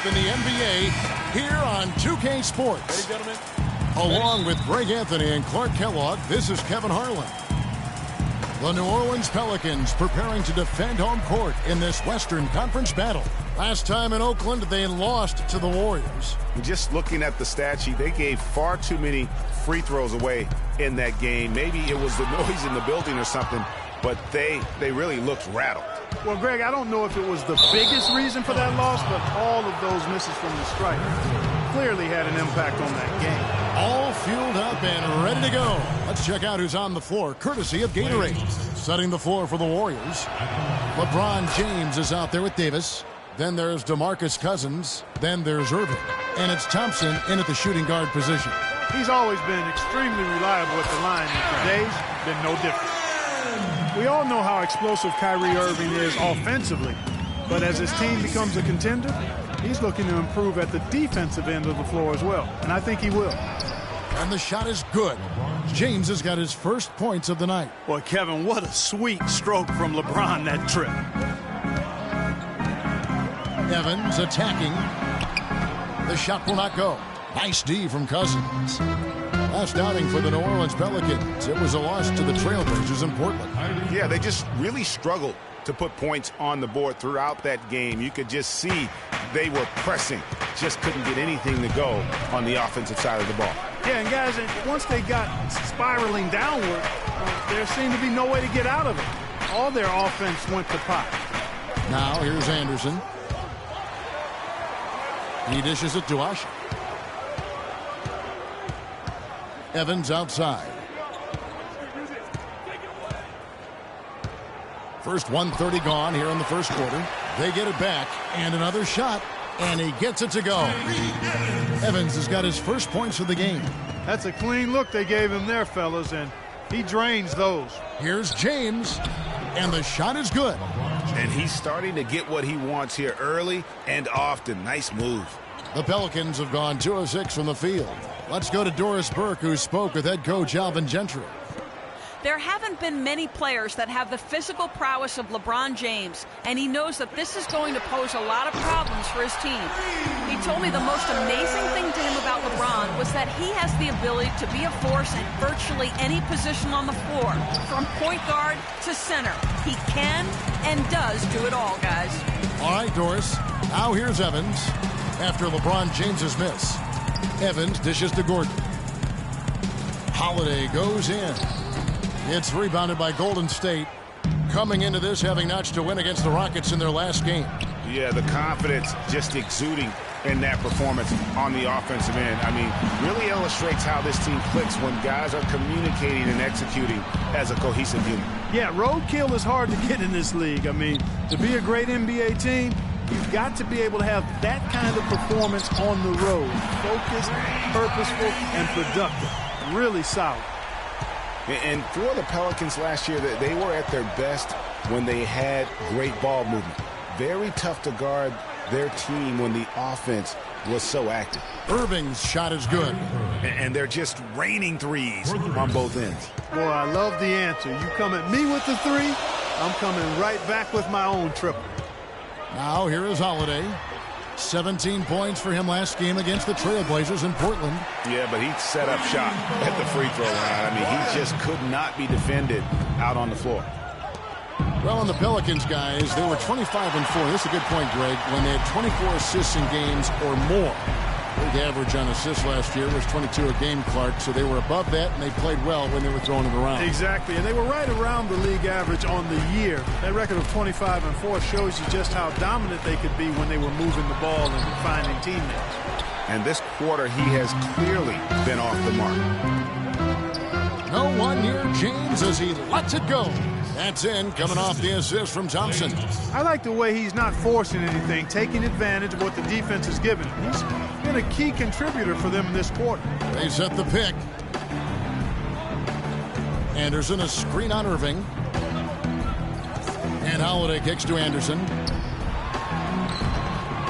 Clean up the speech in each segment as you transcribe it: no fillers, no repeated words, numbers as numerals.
in the NBA here on 2K Sports. Ready, gentlemen? Along with Greg Anthony and Clark Kellogg, this is Kevin Harlan. The New Orleans Pelicans preparing to defend home court in this Western Conference battle. Last time in Oakland, they lost to the Warriors. Just looking at the stat sheet, they gave far too many free throws away in that game. Maybe it was the noise in the building or something, but they really looked rattled. Well, Greg, I don't know if it was the biggest reason for that loss, but all of those misses from the stripe clearly had an impact on that game. All fueled up and ready to go. Let's check out who's on the floor, courtesy of Gatorade. Setting the floor for the Warriors. LeBron James is out there with Davis. Then there's DeMarcus Cousins. Then there's Irving. And it's Thompson in at the shooting guard position. He's always been extremely reliable at the line, and today's been no different. We all know how explosive Kyrie Irving is offensively, but as his team becomes a contender, he's looking to improve at the defensive end of the floor as well, and I think he will. And the shot is good. James has got his first points of the night. Boy, Kevin, what a sweet stroke from LeBron that trip. Evans attacking. The shot will not go. Nice D from Cousins. Last outing for the New Orleans Pelicans. It was a loss to the Trailblazers in Portland. Yeah, they just really struggled to put points on the board throughout that game. You could just see they were pressing. Just couldn't get anything to go on the offensive side of the ball. Yeah, and guys, once they got spiraling downward, there seemed to be no way to get out of it. All their offense went to pot. Now here's Anderson. He dishes it to Usher. Evans outside. First 1:30 gone here in the first quarter. They get it back, and another shot, and he gets it to go. Evans has got his first points of the game. That's a clean look they gave him there, fellas, and he drains those. Here's James, and the shot is good. And he's starting to get what he wants here early and often. Nice move. The Pelicans have gone 2 of 6 from the field. Let's go to Doris Burke, who spoke with head coach Alvin Gentry. There haven't been many players that have the physical prowess of LeBron James, and he knows that this is going to pose a lot of problems for his team. He told me the most amazing thing to him about LeBron was that he has the ability to be a force at virtually any position on the floor, from point guard to center. He can and does do it all, guys. All right, Doris. Now here's Evans after LeBron James's miss. Evans dishes to Gordon. Holiday goes in. It's rebounded by Golden State, coming into this having notched a win against the Rockets in their last game. Yeah, the confidence just exuding in that performance on the offensive end. I mean, really illustrates how this team clicks when guys are communicating and executing as a cohesive unit. Yeah, roadkill is hard to get in this league. I mean, to be a great NBA team, you've got to be able to have that kind of performance on the road. Focused, purposeful, and productive. Really solid. And for the Pelicans last year, they were at their best when they had great ball movement. Very tough to guard their team when the offense was so active. Irving's shot is good. And they're just raining threes on both ends. Boy, I love the answer. You come at me with the three, I'm coming right back with my own triple. Now here is Holiday. 17 points for him last game against the Trailblazers in Portland. Yeah, but he set up shop at the free throw line. I mean, he just could not be defended out on the floor. Well, on the Pelicans, guys, they were 25-4. This is a good point, Greg. When they had 24 assists in games or more. League average on assists last year was 22 a game, Clark, so they were above that, and they played well when they were throwing it around. Exactly, and they were right around the league average on the year. That record of 25-4 shows you just how dominant they could be when they were moving the ball and finding teammates. And this quarter, he has clearly been off the mark. No one near James as he lets it go. That's in, coming off the assist from Thompson. I like the way he's not forcing anything, taking advantage of what the defense is giving. He's been a key contributor for them in this quarter. They set the pick. Anderson, a screen on Irving. And Holiday kicks to Anderson.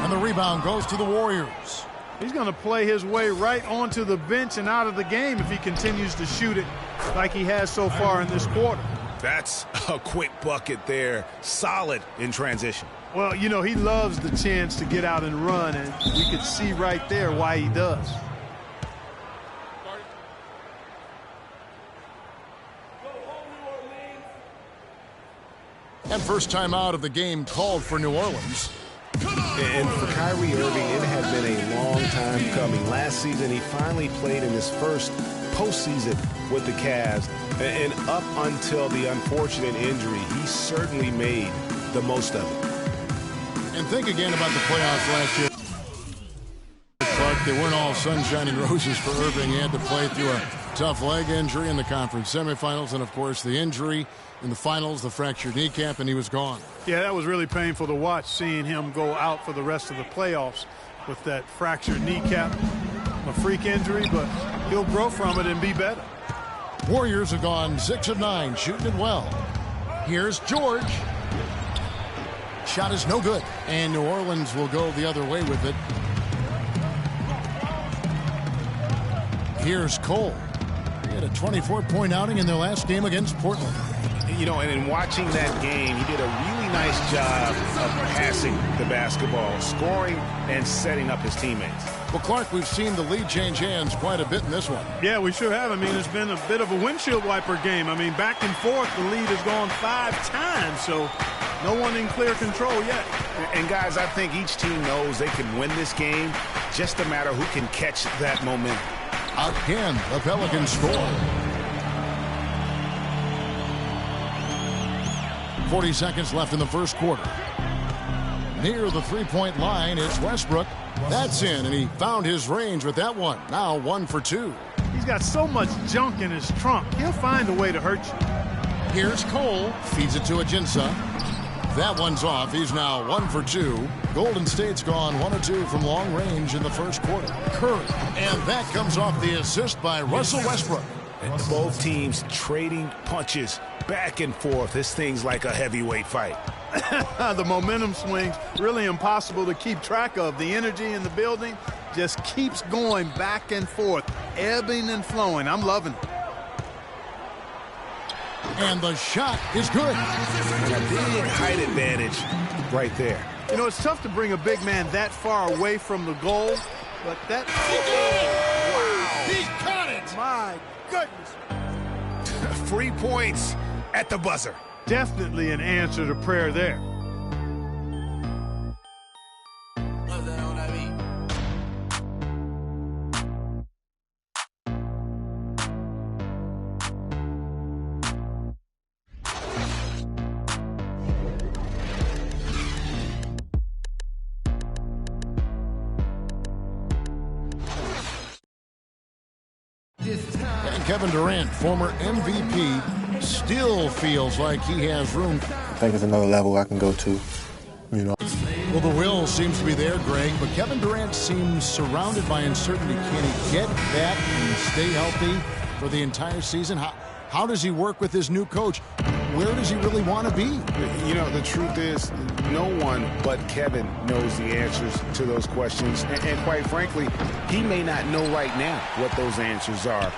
And the rebound goes to the Warriors. He's going to play his way right onto the bench and out of the game if he continues to shoot it like he has so far in this quarter. That's a quick bucket there. Solid in transition. Well, you know, he loves the chance to get out and run, and we could see right there why he does. And first time out of the game called for New Orleans. And for Kyrie Irving, it had been a long time coming. Last season, he finally played in his first postseason with the Cavs. And up until the unfortunate injury, he certainly made the most of it. And think again about the playoffs last year. Clark, they weren't all sunshine and roses for Irving. He had to play through a tough leg injury in the conference semifinals, and, of course, the injury in the finals, the fractured kneecap, and he was gone. Yeah, that was really painful to watch, seeing him go out for the rest of the playoffs with that fractured kneecap. A freak injury, but he'll grow from it and be better. Warriors have gone 6 of 9, shooting it well. Here's George. Shot is no good, and New Orleans will go the other way with it. Here's Cole. He had a 24-point outing in their last game against Portland. You know, and in watching that game, he did a really nice job of passing the basketball, scoring, and setting up his teammates. Well, Clark, we've seen the lead change hands quite a bit in this one. Yeah, we sure have. I mean, it's been a bit of a windshield wiper game. I mean, back and forth, the lead has gone 5 times, so no one in clear control yet. And, guys, I think each team knows they can win this game, just a matter who can catch that momentum. Again, the Pelicans score. 40 seconds left in the first quarter. Near the three-point line, it's Westbrook. That's in, and he found his range with that one. Now 1 for 2. He's got so much junk in his trunk. He'll find a way to hurt you. Here's Cole. Feeds it to Ajinça. That one's off. He's now 1 for 2. Golden State's gone 1 or 2 from long range in the first quarter. Curry. And that comes off the assist by Russell Westbrook. And both teams trading punches back and forth. This thing's like a heavyweight fight. The momentum swings really impossible to keep track of. The energy in the building just keeps going back and forth, ebbing and flowing. I'm loving it. And the shot is good. And a big height advantage right there. You know, it's tough to bring a big man that far away from the goal, but that... Wow. He caught it. My goodness. 3 points at the buzzer. Definitely an answer to prayer there. And Kevin Durant, former MVP, still feels like he has room. I think it's another level I can go to, you know. Well, the will seems to be there, Greg, but Kevin Durant seems surrounded by uncertainty. Can he get back and stay healthy for the entire season? How does he work with his new coach? Where does he really want to be? You know, the truth is, no one but Kevin knows the answers to those questions. And quite frankly, he may not know right now what those answers are.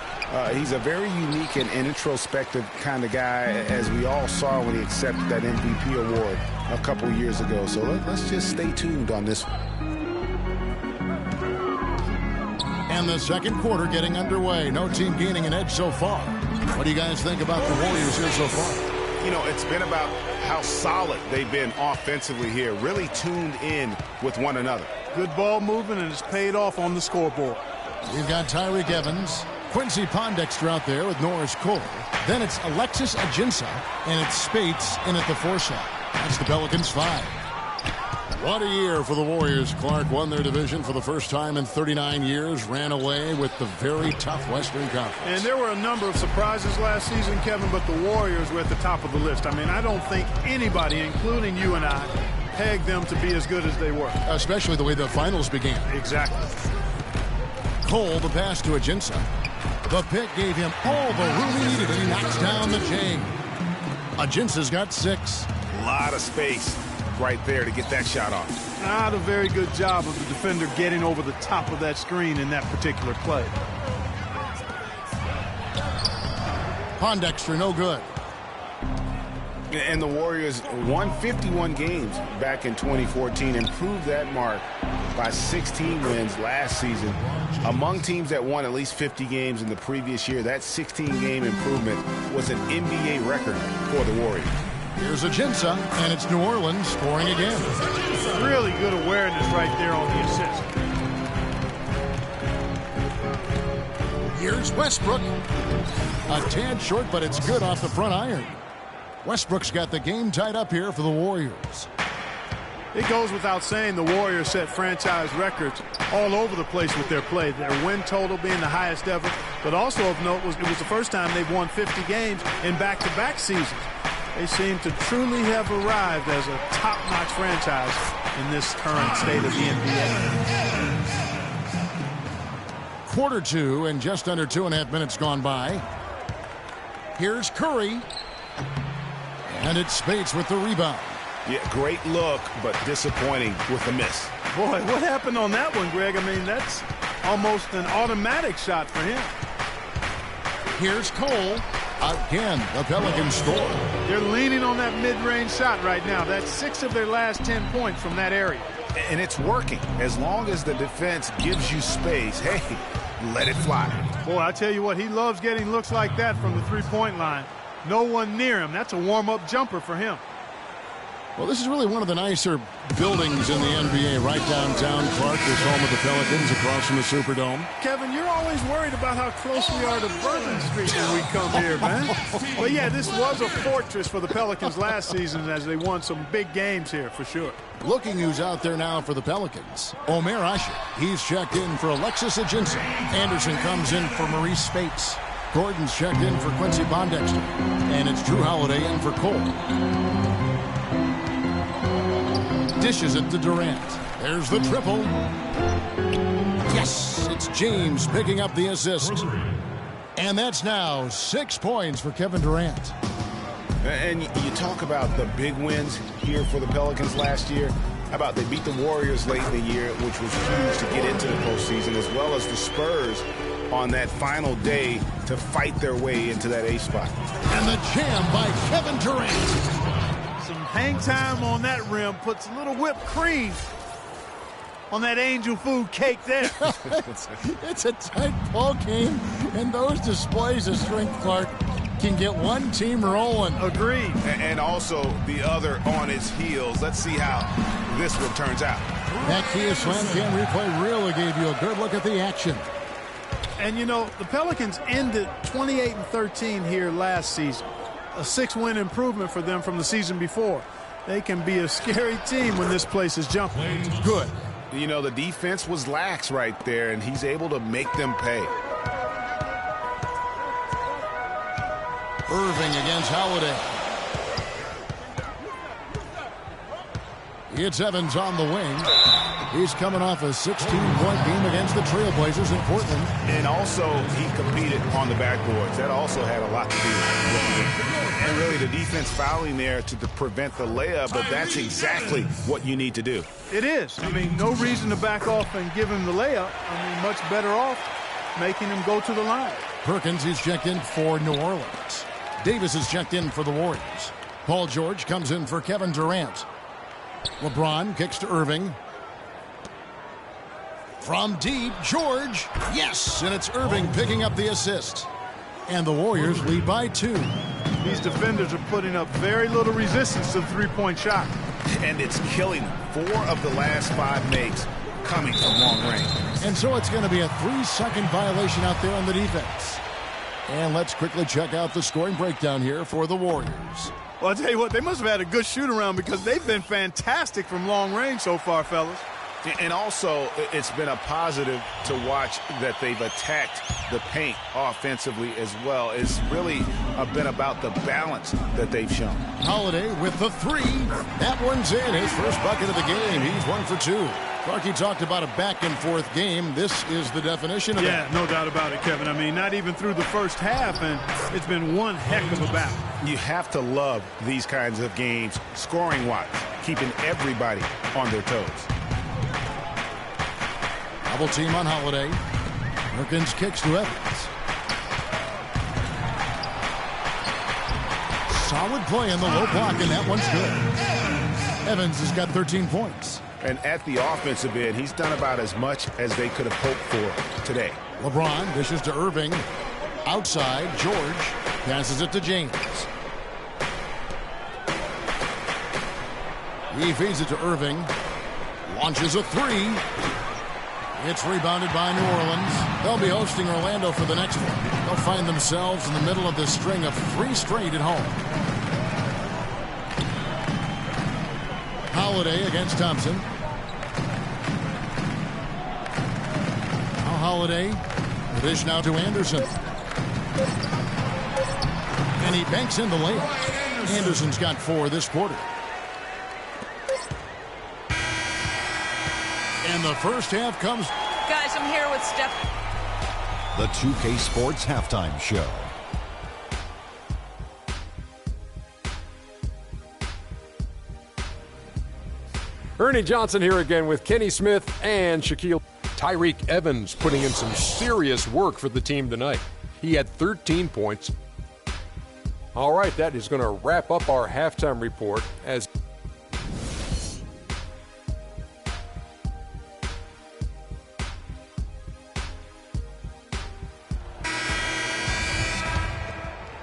He's a very unique and introspective kind of guy, as we all saw when he accepted that MVP award a couple years ago. So let's just stay tuned on this one. And the second quarter getting underway. No team gaining an edge so far. What do you guys think about the Warriors here so far? You know, it's been about how solid they've been offensively here, really tuned in with one another. Good ball movement, and it's paid off on the scoreboard. We've got Tyreke Evans, Quincy Pondexter out there with Norris Cole. Then it's Alexis Ajinça, and it's Spates in at the 4 slot. That's the Pelicans 5. What a year for the Warriors. Clark won their division for the first time in 39 years, ran away with the very tough Western Conference. And there were a number of surprises last season, Kevin, but the Warriors were at the top of the list. I mean, I don't think anybody, including you and I, pegged them to be as good as they were. Especially the way the finals began. Exactly. Cole, the pass to Ajinça. The pick gave him all the room he needed, and he knocks down the chain. Ajinça's got 6. A lot of space right there to get that shot off. Not a very good job of the defender getting over the top of that screen in that particular play. Pondexter, no good. And the Warriors won 51 games back in 2014, improved that mark by 16 wins last season. Among teams that won at least 50 games in the previous year, that 16-game improvement was an NBA record for the Warriors. Here's Ajinça, and it's New Orleans scoring again. Really good awareness right there on the assist. Here's Westbrook. A tad short, but it's good off the front iron. Westbrook's got the game tied up here for the Warriors. It goes without saying the Warriors set franchise records all over the place with their play. Their win total being the highest ever, but also of note was it was the first time they've won 50 games in back-to-back seasons. They seem to truly have arrived as a top-notch franchise in this current state of the NBA. Quarter two and just under 2.5 minutes gone by. Here's Curry. And it's Spates with the rebound. Yeah, great look, but disappointing with the miss. Boy, what happened on that one, Greg? I mean, that's almost an automatic shot for him. Here's Cole. Again, the Pelicans score. They're leaning on that mid-range shot right now. That's 6 of their last 10 points from that area. And it's working. As long as the defense gives you space, hey, let it fly. Boy, I tell you what, he loves getting looks like that from the three-point line. No one near him. That's a warm-up jumper for him. Well, this is really one of the nicer buildings in the NBA right downtown. Clark is home of the Pelicans across from the Superdome. Kevin, you're always worried about how close we are to Bourbon Street when we come here, man. But, yeah, this was a fortress for the Pelicans last season as they won some big games here for sure. Looking who's out there now for the Pelicans. Omer Asher. He's checked in for Alexis Ajinça. Anderson comes in for Maurice Spates. Gordon's checked in for Quincy Pondexter. And it's Drew Holiday in for Cole. Dishes it to Durant. There's the triple. Yes, it's James picking up the assist. And that's now 6 points for Kevin Durant. And you talk about the big wins here for the Pelicans last year. How about they beat the Warriors late in the year, which was huge to get into the postseason, as well as the Spurs on that final day to fight their way into that A spot. And the jam by Kevin Durant. Some hang time on that rim puts a little whipped cream on that angel food cake there. It's a tight ball game, and those displays of strength, Clark, can get one team rolling. Agreed. And also the other on its heels. Let's see how this one turns out. That Kia Slam Cam replay really gave you a good look at the action. And, you know, the Pelicans ended 28-13 here last season. A 6-win improvement for them from the season before. They can be a scary team when this place is jumping. Good. You know, the defense was lax right there, and he's able to make them pay. Irving against Holiday. It's Evans on the wing. He's coming off a 16-point game against the Trailblazers in Portland. And also, he competed on the backboards. That also had a lot to do with it. And really, the defense fouling there to prevent the layup, but that's exactly what you need to do. It is. I mean, no reason to back off and give him the layup. I mean, much better off making him go to the line. Perkins is checked in for New Orleans. Davis is checked in for the Warriors. Paul George comes in for Kevin Durant. LeBron kicks to Irving. From deep, George. Yes, and it's Irving picking up the assist. And the Warriors lead by 2. These defenders are putting up very little resistance to the three-point shot. And it's killing them. 4 of the last 5 makes coming from long range. And so it's going to be a 3-second violation out there on the defense. And let's quickly check out the scoring breakdown here for the Warriors. Well, I'll tell you what, they must have had a good shoot-around because they've been fantastic from long range so far, fellas. And also, it's been a positive to watch that they've attacked the paint offensively as well. It's really been about the balance that they've shown. Holiday with the 3. That one's in. His first bucket of the game. He's 1 for 2. Clarky talked about a back-and-forth game. This is the definition of that. Yeah, no doubt about it, Kevin. I mean, not even through the first half, and it's been one heck of a battle. You have to love these kinds of games, scoring-wise, keeping everybody on their toes. Double team on Holiday. Perkins kicks to Evans. Solid play in the low block, and that one's good. Evans has got 13 points. And at the offensive end, he's done about as much as they could have hoped for today. LeBron dishes to Irving. Outside, George passes it to James. He feeds it to Irving. Launches a three. It's rebounded by New Orleans. They'll be hosting Orlando for the next one. They'll find themselves in the middle of this string of 3 straight at home. Holiday against Thompson. Now Holiday. The dish now to Anderson. And he banks in the layup. Anderson's got 4 this quarter. And the first half comes. Guys, I'm here with Steph. The 2K Sports Halftime Show. Ernie Johnson here again with Kenny Smith and Shaquille. Tyreke Evans putting in some serious work for the team tonight. He had 13 points. All right, that is going to wrap up our halftime report as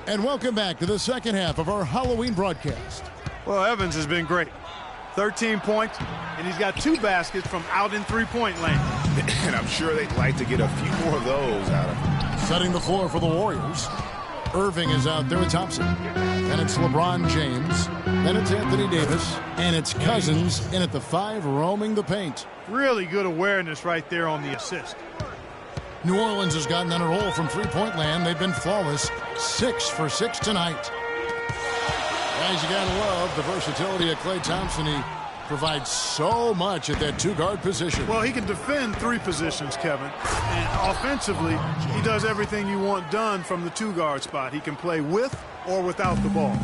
And welcome back to the second half of our Halloween broadcast. Well, Evans has been great. 13 points, and he's got 2 baskets from out in three-point land. And I'm sure they'd like to get a few more of those out of him. Setting the floor for the Warriors. Irving is out there with Thompson. Then it's LeBron James. Then it's Anthony Davis. And it's Cousins in at the 5, roaming the paint. Really good awareness right there on the assist. New Orleans has gotten on a roll from three-point land. They've been flawless. 6 for 6 tonight. Guys, you gotta love the versatility of Klay Thompson. He provides so much at that 2-guard position. Well, he can defend 3 positions, Kevin. And offensively, he does everything you want done from the 2-guard spot. He can play with or without the ball.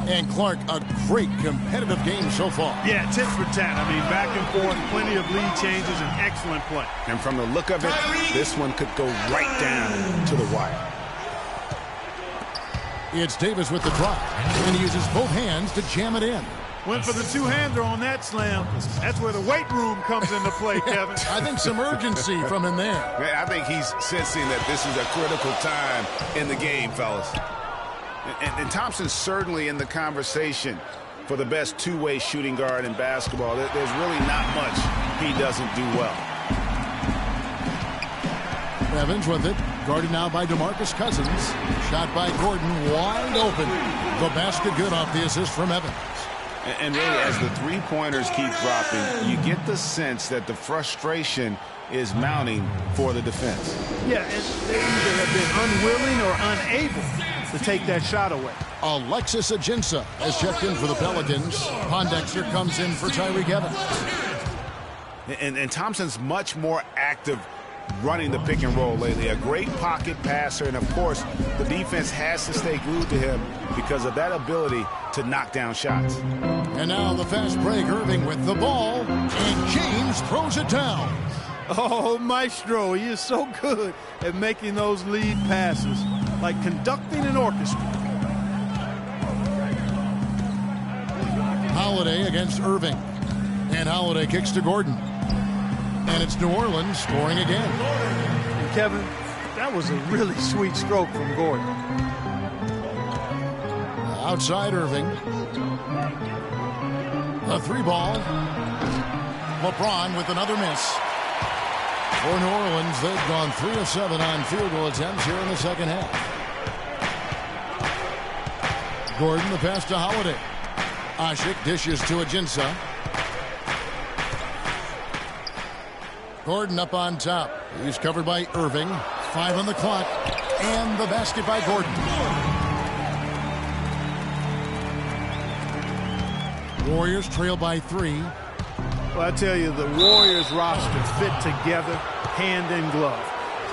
And Clark, a great competitive game so far. Yeah, tit for tat. I mean, back and forth, plenty of lead changes, and excellent play. And from the look of it, this one could go right down to the wire. It's Davis with the drive, and he uses both hands to jam it in. Went for the 2-hander on that slam. That's where the weight room comes into play, Kevin. I think some urgency from him there. I think he's sensing that this is a critical time in the game, fellas. And Thompson's certainly in the conversation for the best 2-way shooting guard in basketball. There's really not much he doesn't do well. Evans with it, guarded now by DeMarcus Cousins. Shot by Gordon, wide open. The basket good off the assist from Evans. And really, as the three-pointers keep dropping, you get the sense that the frustration is mounting for the defense. Yeah, and they either have been unwilling or unable to take that shot away. Alexis Ajinça has checked in for the Pelicans. Pondexter comes in for Tyreke Evans. And Thompson's much more active running the pick and roll lately. A great pocket passer, and of course, the defense has to stay glued to him because of that ability to knock down shots. And now the fast break, Irving with the ball, and James throws it down. Oh, Maestro, he is so good at making those lead passes, like conducting an orchestra. Holiday against Irving. And Holiday kicks to Gordon. And it's New Orleans scoring again. And Kevin, that was a really sweet stroke from Gordon. Outside Irving. The 3-ball. LeBron with another miss. For New Orleans, they've gone 3 of 7 on field goal attempts here in the second half. Gordon, the pass to Holiday. Asik dishes to Ajinça. Gordon up on top. He's covered by Irving. 5 on the clock. And the basket by Gordon. Warriors trail by 3. Well, I tell you, the Warriors roster fit together, hand in glove.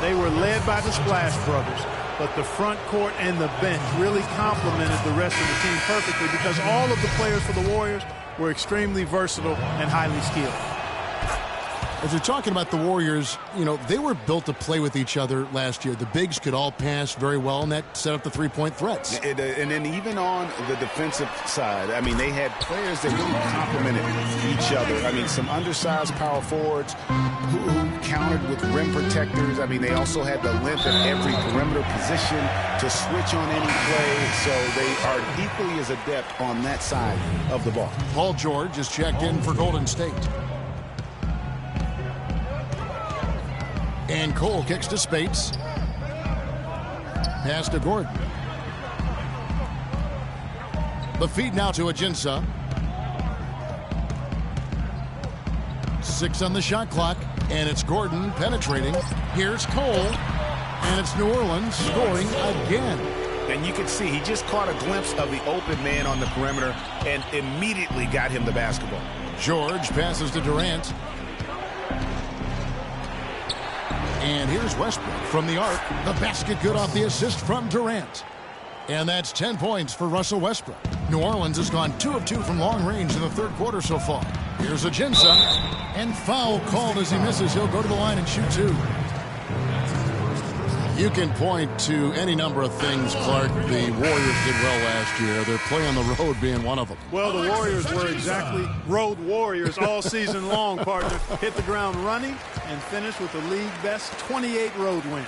They were led by the Splash Brothers, but the front court and the bench really complemented the rest of the team perfectly because all of the players for the Warriors were extremely versatile and highly skilled. As you're talking about the Warriors, you know, they were built to play with each other last year. The bigs could all pass very well, and that set up the three-point threats. And then even on the defensive side, I mean, they had players that really complemented each other. I mean, some undersized power forwards who countered with rim protectors. I mean, they also had the length at every perimeter position to switch on any play. So they are equally as adept on that side of the ball. Paul George is checked in for Golden State. And Cole kicks to Spates. Pass to Gordon. The feed now to Ajinça. 6 on the shot clock. And it's Gordon penetrating. Here's Cole. And it's New Orleans scoring again. And you can see he just caught a glimpse of the open man on the perimeter and immediately got him the basketball. George passes to Durant. And here's Westbrook from the arc. The basket good off the assist from Durant. And that's 10 points for Russell Westbrook. New Orleans has gone 2 of 2 from long range in the third quarter so far. Here's Ajinça. And foul called as he misses. He'll go to the line and shoot 2. You can point to any number of things, Clark. The Warriors did well last year. Their play on the road being one of them. Well, the Warriors were exactly road warriors all season long, partner. Hit the ground running and finished with the league-best 28 road wins.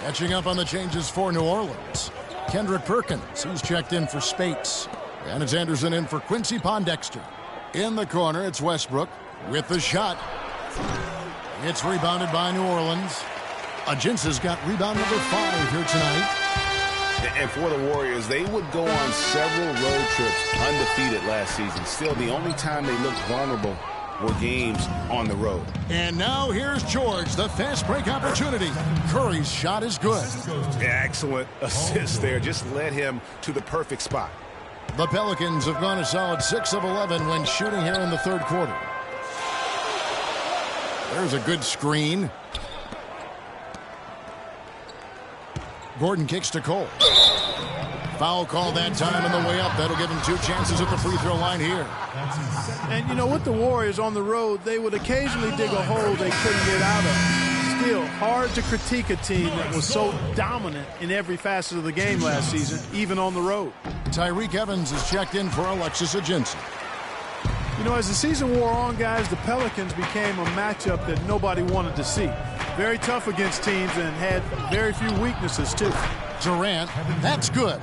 Catching up on the changes for New Orleans. Kendrick Perkins, he's checked in for Spates. And it's Anderson in for Quincy Pondexter. In the corner, it's Westbrook with the shot. It's rebounded by New Orleans. Ajinça's got rebound number 5 here tonight. And for the Warriors, they would go on several road trips undefeated last season. Still, the only time they looked vulnerable were games on the road. And now here's George, the fast break opportunity. Curry's shot is good. Excellent assist there. Just led him to the perfect spot. The Pelicans have gone a solid 6 of 11 when shooting here in the third quarter. There's a good screen. Gordon kicks to Cole. Foul call that time on the way up. That'll give him 2 chances at the free throw line here. And, you know, with the Warriors on the road, they would occasionally dig a hole they couldn't get out of. Still, hard to critique a team that was so dominant in every facet of the game last season, even on the road. Tyreek Evans is checked in for Alexis Ajinça. You know, as the season wore on, guys, the Pelicans became a matchup that nobody wanted to see. Very tough against teams and had very few weaknesses, too. Durant, that's good.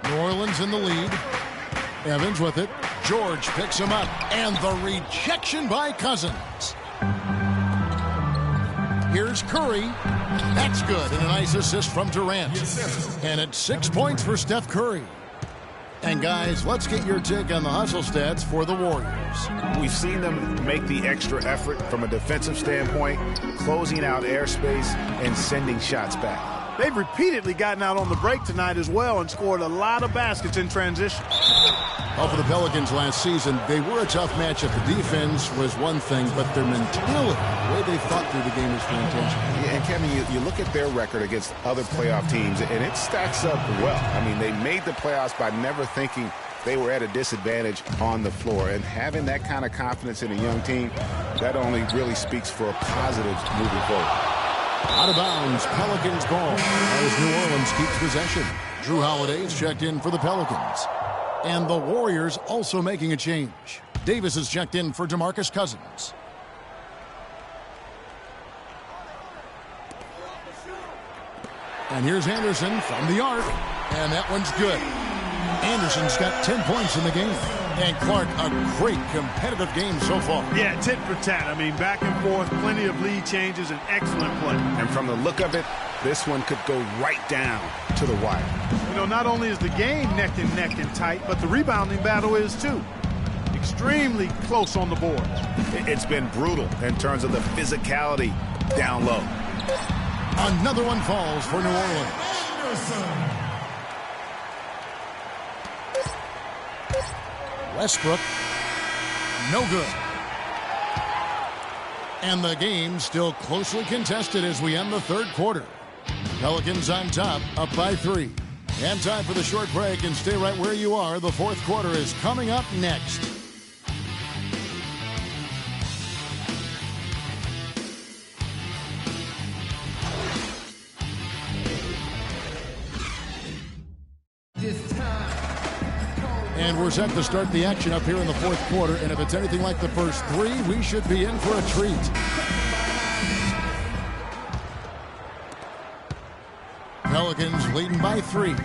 New Orleans in the lead. Evans with it. George picks him up. And the rejection by Cousins. Here's Curry. That's good. And a nice assist from Durant. And it's 6 points for Steph Curry. And guys, let's get your take on the hustle stats for the Warriors. We've seen them make the extra effort from a defensive standpoint, closing out airspace and sending shots back. They've repeatedly gotten out on the break tonight as well and scored a lot of baskets in transition. Well, for the Pelicans last season, they were a tough matchup. The defense was one thing, but their mentality, the way they fought through the game was fantastic. Yeah, and Kevin, you look at their record against other playoff teams, and it stacks up well. I mean, they made the playoffs by never thinking they were at a disadvantage on the floor. And having that kind of confidence in a young team, that only really speaks for positives moving forward. Out of bounds, Pelicans ball as New Orleans keeps possession. Drew Holiday is checked in for the Pelicans. And the Warriors also making a change. Davis is checked in for DeMarcus Cousins. And here's Anderson from the arc. And that one's good. Anderson's got 10 points in the game. And Clark, a great competitive game so far. Yeah, tit for tat. I mean, back and forth, plenty of lead changes and excellent play. And from the look of it, this one could go right down to the wire. You know, not only is the game neck and tight, but the rebounding battle is too. Extremely close on the boards. It's been brutal in terms of the physicality down low. Another one falls for New Orleans. Westbrook, no good. And the game still closely contested as we end the third quarter. Pelicans on top, up by 3. And time for the short break, and stay right where you are. The fourth quarter is coming up next. And we're set to start the action up here in the fourth quarter. And if it's anything like the first three, we should be in for a treat. Pelicans leading by 3.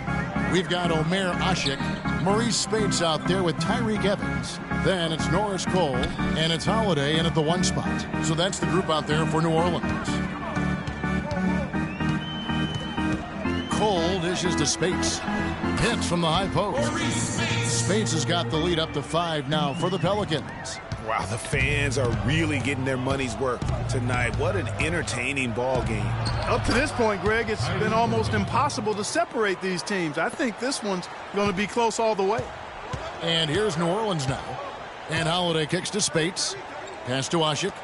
We've got Omer Ashik, Maurice Speights out there with Tyreek Evans. Then it's Norris Cole, and it's Holiday in at the 1 spot. So that's the group out there for New Orleans. Cole dishes to Speights. Hits from the high post. Speights has got the lead up to 5 now for the Pelicans. Wow, the fans are really getting their money's worth tonight. What an entertaining ball game. Up to this point, Greg, it's been almost impossible to separate these teams. I think this one's going to be close all the way. And here's New Orleans now. And Holiday kicks to Speights. Pass to Ashik.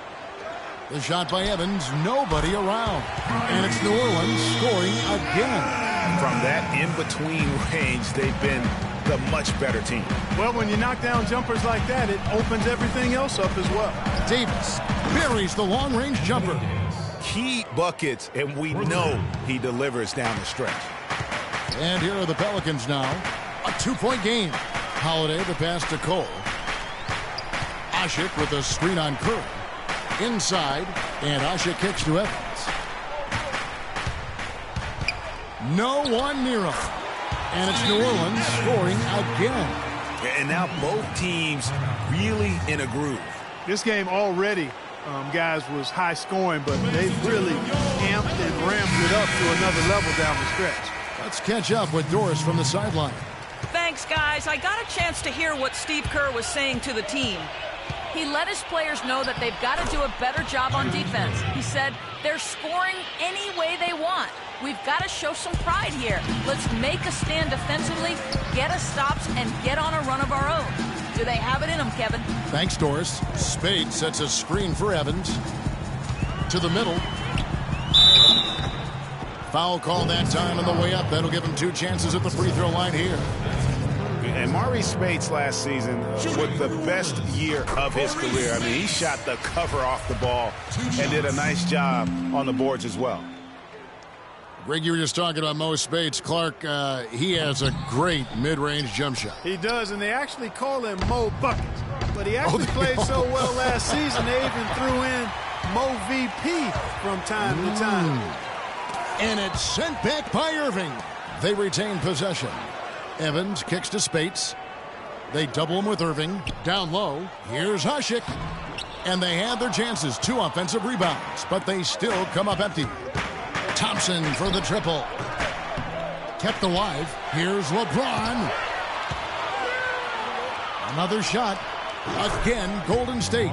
The shot by Evans. Nobody around. And it's New Orleans scoring again. From that in-between range, they've been the much better team. Well, when you knock down jumpers like that, it opens everything else up as well. Davis buries the long-range jumper. Key buckets, and we know he delivers down the stretch. And here are the Pelicans now. A 2-point game. Holiday the pass to Cole. Ashik with a screen on Curry. Inside, and Ashik kicks to Evans. No one near him. And it's New Orleans scoring again. And now both teams really in a groove. This game already, guys, was high scoring, but they've really amped and ramped it up to another level down the stretch. Let's catch up with Doris from the sideline. Thanks, guys. I got a chance to hear what Steve Kerr was saying to the team. He let his players know that they've got to do a better job on defense. He said they're scoring any way they want. We've got to show some pride here. Let's make a stand defensively, get us stops, and get on a run of our own. Do they have it in them, Kevin? Thanks, Doris. Spade sets a screen for Evans. To the middle. Foul call that time on the way up. That'll give him 2 chances at the free throw line here. And Maurice Speights last season with the best year of his career. I mean, he shot the cover off the ball and did a nice job on the boards as well. Greg, you were just talking about Mo Speights. Clark, he has a great mid-range jump shot. He does, and they actually call him Mo Buckets. But he actually played so well last season, they even threw in Mo VP from time to time. And it's sent back by Irving. They retain possession. Evans kicks to Speights. They double him with Irving. Down low, here's Ashik. And they had their chances. 2 offensive rebounds, but they still come up empty. Thompson for the triple. Kept alive. Here's LeBron. Another shot. Again, Golden State.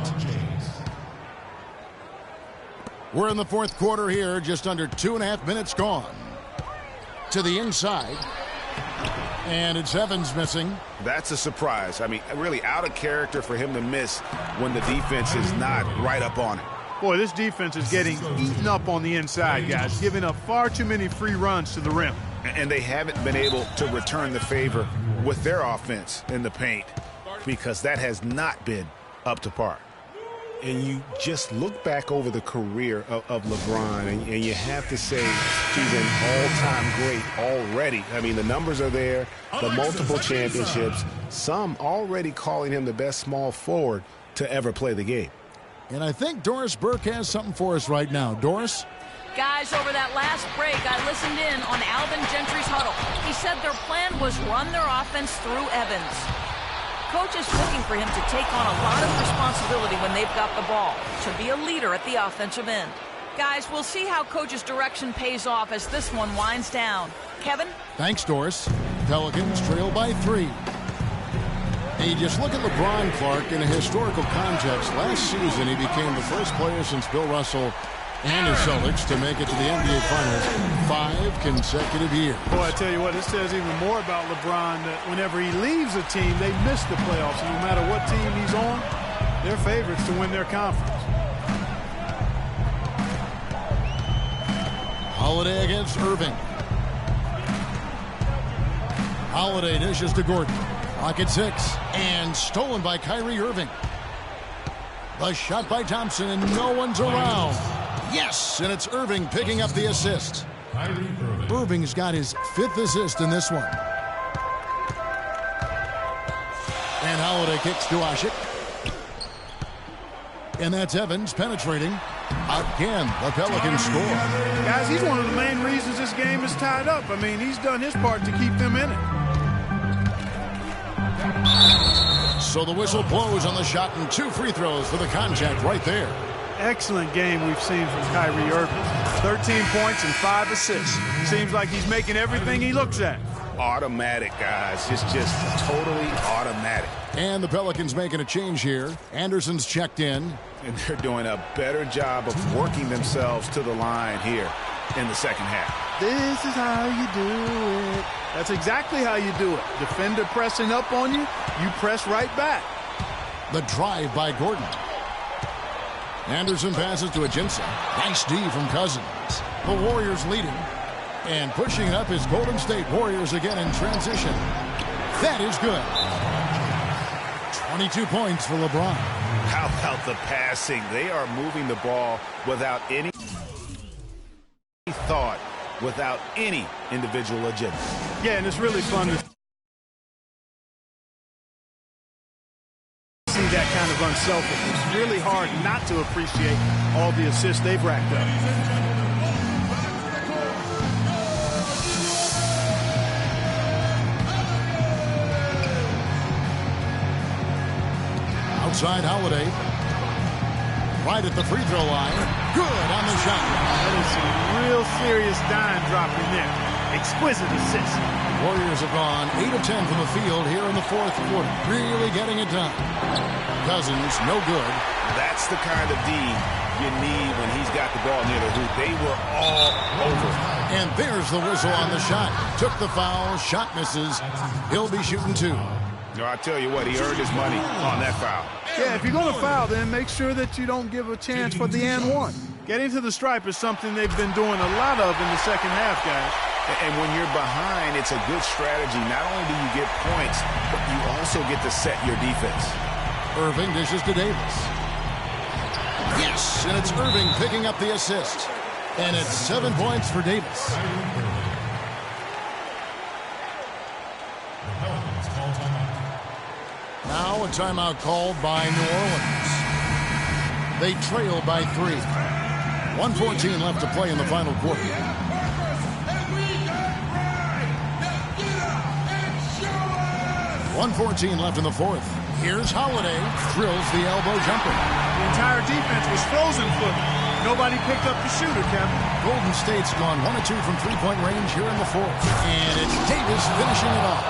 We're in the fourth quarter here. Just under 2.5 minutes gone. To the inside. And it's Evans missing. That's a surprise. I mean, really out of character for him to miss when the defense is not right up on it. Boy, this defense is getting eaten up on the inside, guys, giving up far too many free runs to the rim. And they haven't been able to return the favor with their offense in the paint because that has not been up to par. And you just look back over the career of LeBron, and you have to say he's an all-time great already. I mean, the numbers are there, the multiple championships, some already calling him the best small forward to ever play the game. And I think Doris Burke has something for us right now. Doris? Guys, over that last break, I listened in on Alvin Gentry's huddle. He said their plan was run their offense through Evans. Coach is looking for him to take on a lot of responsibility when they've got the ball, to be a leader at the offensive end. Guys, we'll see how Coach's direction pays off as this one winds down. Kevin? Thanks, Doris. Pelicans trail by 3. And you just look at LeBron, Clark, in a historical context. Last season, he became the first player since Bill Russell and his Celtics to make it to the NBA Finals 5 consecutive years. Boy, I tell you what, this says even more about LeBron that whenever he leaves a team, they miss the playoffs. And no matter what team he's on, they're favorites to win their conference. Holiday against Irving. Holiday dishes to Gordon. Pocket 6, and stolen by Kyrie Irving. The shot by Thompson, and no one's around. Yes, and it's Irving picking up the assist. Irving's got his 5th assist in this one. And Holiday kicks to Ashik. And that's Evans penetrating. Again, the Pelicans score. Guys, he's one of the main reasons this game is tied up. I mean, he's done his part to keep them in it. So the whistle blows on the shot and 2 free throws for the contact right there. Excellent game we've seen from Kyrie Irving. 13 points and 5 assists. Seems like he's making everything he looks at. Automatic, guys. It's just totally automatic. And the Pelicans making a change here. Anderson's checked in. And they're doing a better job of working themselves to the line here in the second half. This is how you do it. That's exactly how you do it. Defender pressing up on you, you press right back. The drive by Gordon. Anderson passes to Ajinça. Nice D from Cousins. The Warriors leading. And pushing up is Golden State Warriors again in transition. That is good. 22 points for LeBron. How about the passing? They are moving the ball without any thought, without any individual agenda. Yeah, and it's really fun to see that kind of unselfishness. It's really hard not to appreciate all the assists they've racked up. Outside Holiday. Right at the free throw line. Good on the shot. That is some real serious dime dropping there. Exquisite assist. Warriors have gone 8 of 10 from the field here in the fourth quarter. Really getting it done. Cousins, no good. That's the kind of D you need when he's got the ball near the hoop. They were all over. And there's the whistle on the shot. Took the foul. Shot misses. He'll be shooting 2. No, I tell you what, he earned his money on that foul. Yeah, if you're going to foul, then make sure that you don't give a chance for the and one. Getting to the stripe is something they've been doing a lot of in the second half, guys. And when you're behind, it's a good strategy. Not only do you get points, but you also get to set your defense. Irving dishes to Davis. Yes, and it's Irving picking up the assist. And it's 7 points for Davis. Now a timeout called by New Orleans. They trail by 3. 1:14 left to play in the final quarter. 1:14 left in the fourth. Here's Holiday. Drills the elbow jumper. The entire defense was frozen footed. Nobody picked up the shooter, Kevin. Golden State's gone 1 of 2 from three-point range here in the fourth. And it's Davis finishing it off.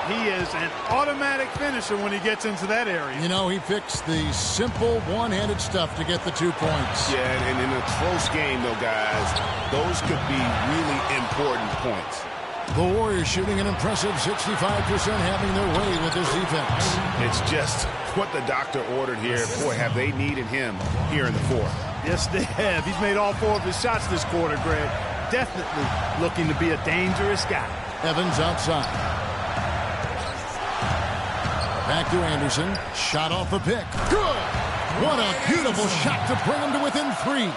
He is an automatic finisher when he gets into that area. You know, he picks the simple one-handed stuff to get the 2 points. Yeah, and in a close game, though, guys, those could be really important points. The Warriors shooting an impressive 65%, having their way with this defense. It's just what the doctor ordered here. Boy, have they needed him here in the fourth. Yes, they have. He's made all 4 of his shots this quarter, Greg. Definitely looking to be a dangerous guy. Evans outside. Back to Anderson. Shot off the pick. Good! What a beautiful shot to bring him to within 3.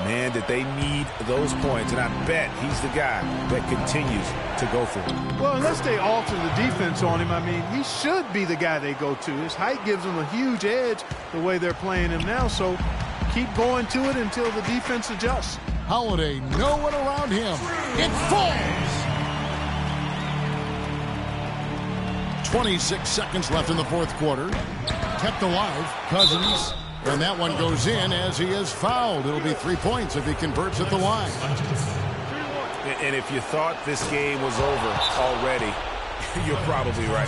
Man, did they need those points, and I bet he's the guy that continues to go for it. Well, unless they alter the defense on him, I mean, he should be the guy they go to. His height gives him a huge edge the way they're playing him now, so keep going to it until the defense adjusts. Holiday, no one around him. It falls! 26 seconds left in the fourth quarter. Kept alive. Cousins. And that one goes in as he is fouled. It'll be 3 points if he converts at the line. And if you thought this game was over already, you're probably right.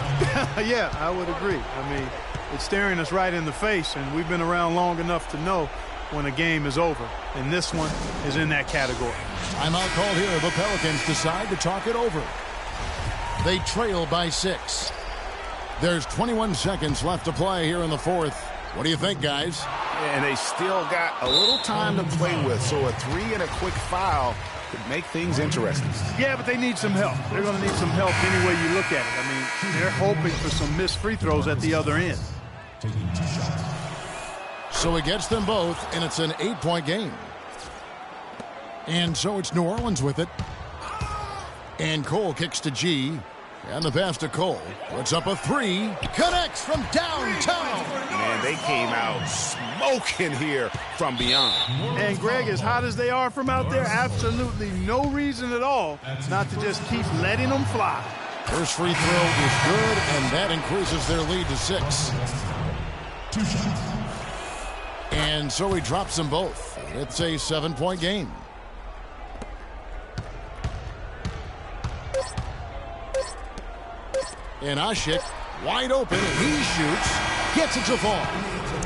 Yeah, I would agree. I mean, it's staring us right in the face, and we've been around long enough to know when a game is over. And this one is in that category. Timeout called here. The Pelicans decide to talk it over. They trail by 6. There's 21 seconds left to play here in the fourth. What do you think, guys? And they still got a little time to play with, so a 3 and a quick foul could make things interesting. Yeah, but they need some help. They're going to need some help any way you look at it. I mean, they're hoping for some missed free throws at the other end. So he gets them both, and it's an 8-point game. And so it's New Orleans with it. And Cole kicks to G. And the pass to Cole. Puts up a three. Connects from downtown. Man, they came out smoking here from beyond. And Greg, as hot as they are from out there, absolutely no reason at all not to just keep letting them fly. First free throw is good, and that increases their lead to 6. And so he drops them both. It's a 7-point game. And Ashik, wide open, he shoots, gets it to fall.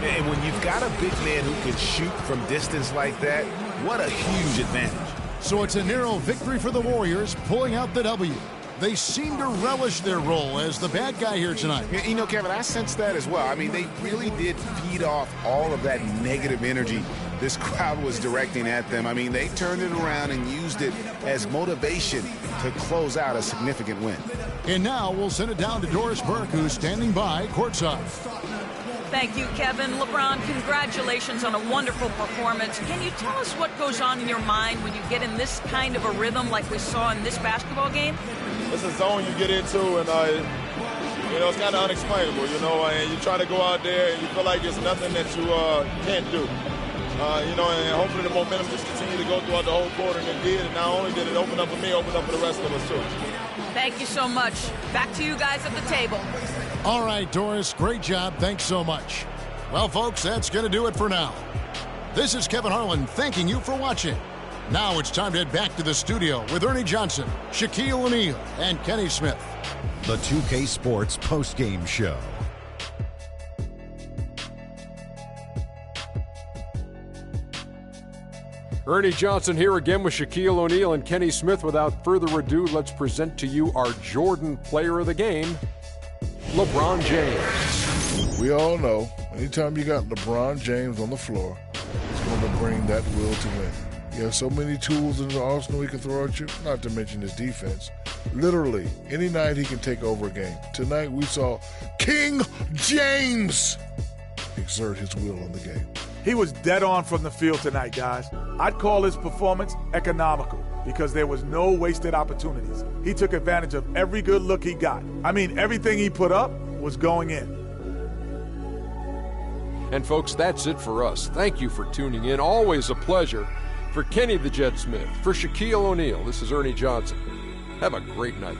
And when you've got a big man who can shoot from distance like that, what a huge advantage. So it's a narrow victory for the Warriors, pulling out the W. They seem to relish their role as the bad guy here tonight. You know, Kevin, I sense that as well. I mean, they really did feed off all of that negative energy this crowd was directing at them. I mean, they turned it around and used it as motivation to close out a significant win. And now we'll send it down to Doris Burke, who's standing by courtside. Thank you, Kevin. LeBron, congratulations on a wonderful performance. Can you tell us what goes on in your mind when you get in this kind of a rhythm like we saw in this basketball game? It's a zone you get into, and it's kind of unexplainable, and you try to go out there and you feel like there's nothing that you can't do. And hopefully the momentum just continued to go throughout the whole quarter, and it did. And not only did it open up for me, open up for the rest of us, too. Thank you so much. Back to you guys at the table. All right, Doris, great job. Thanks so much. Well, folks, that's going to do it for now. This is Kevin Harlan thanking you for watching. Now it's time to head back to the studio with Ernie Johnson, Shaquille O'Neal, and Kenny Smith. The 2K Sports postgame show. Ernie Johnson here again with Shaquille O'Neal and Kenny Smith. Without further ado, let's present to you our Jordan Player of the Game, LeBron James. We all know, anytime you got LeBron James on the floor, it's going to bring that will to win. He has so many tools in the arsenal he can throw at you, not to mention his defense. Literally, any night he can take over a game. Tonight we saw King James exert his will on the game. He was dead on from the field tonight, guys. I'd call his performance economical because there was no wasted opportunities. He took advantage of every good look he got. I mean, everything he put up was going in. And folks, that's it for us. Thank you for tuning in. Always a pleasure. For Kenny the Jet Smith, for Shaquille O'Neal, this is Ernie Johnson. Have a great night.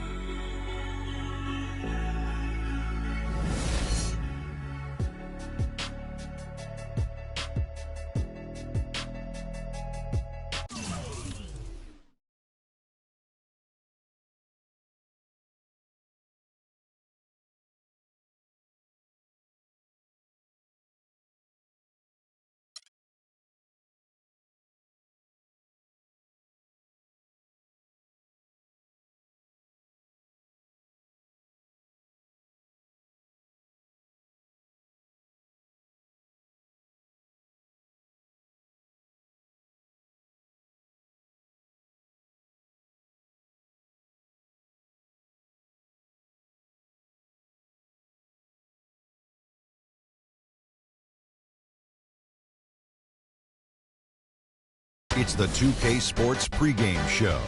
It's the 2K Sports pregame show.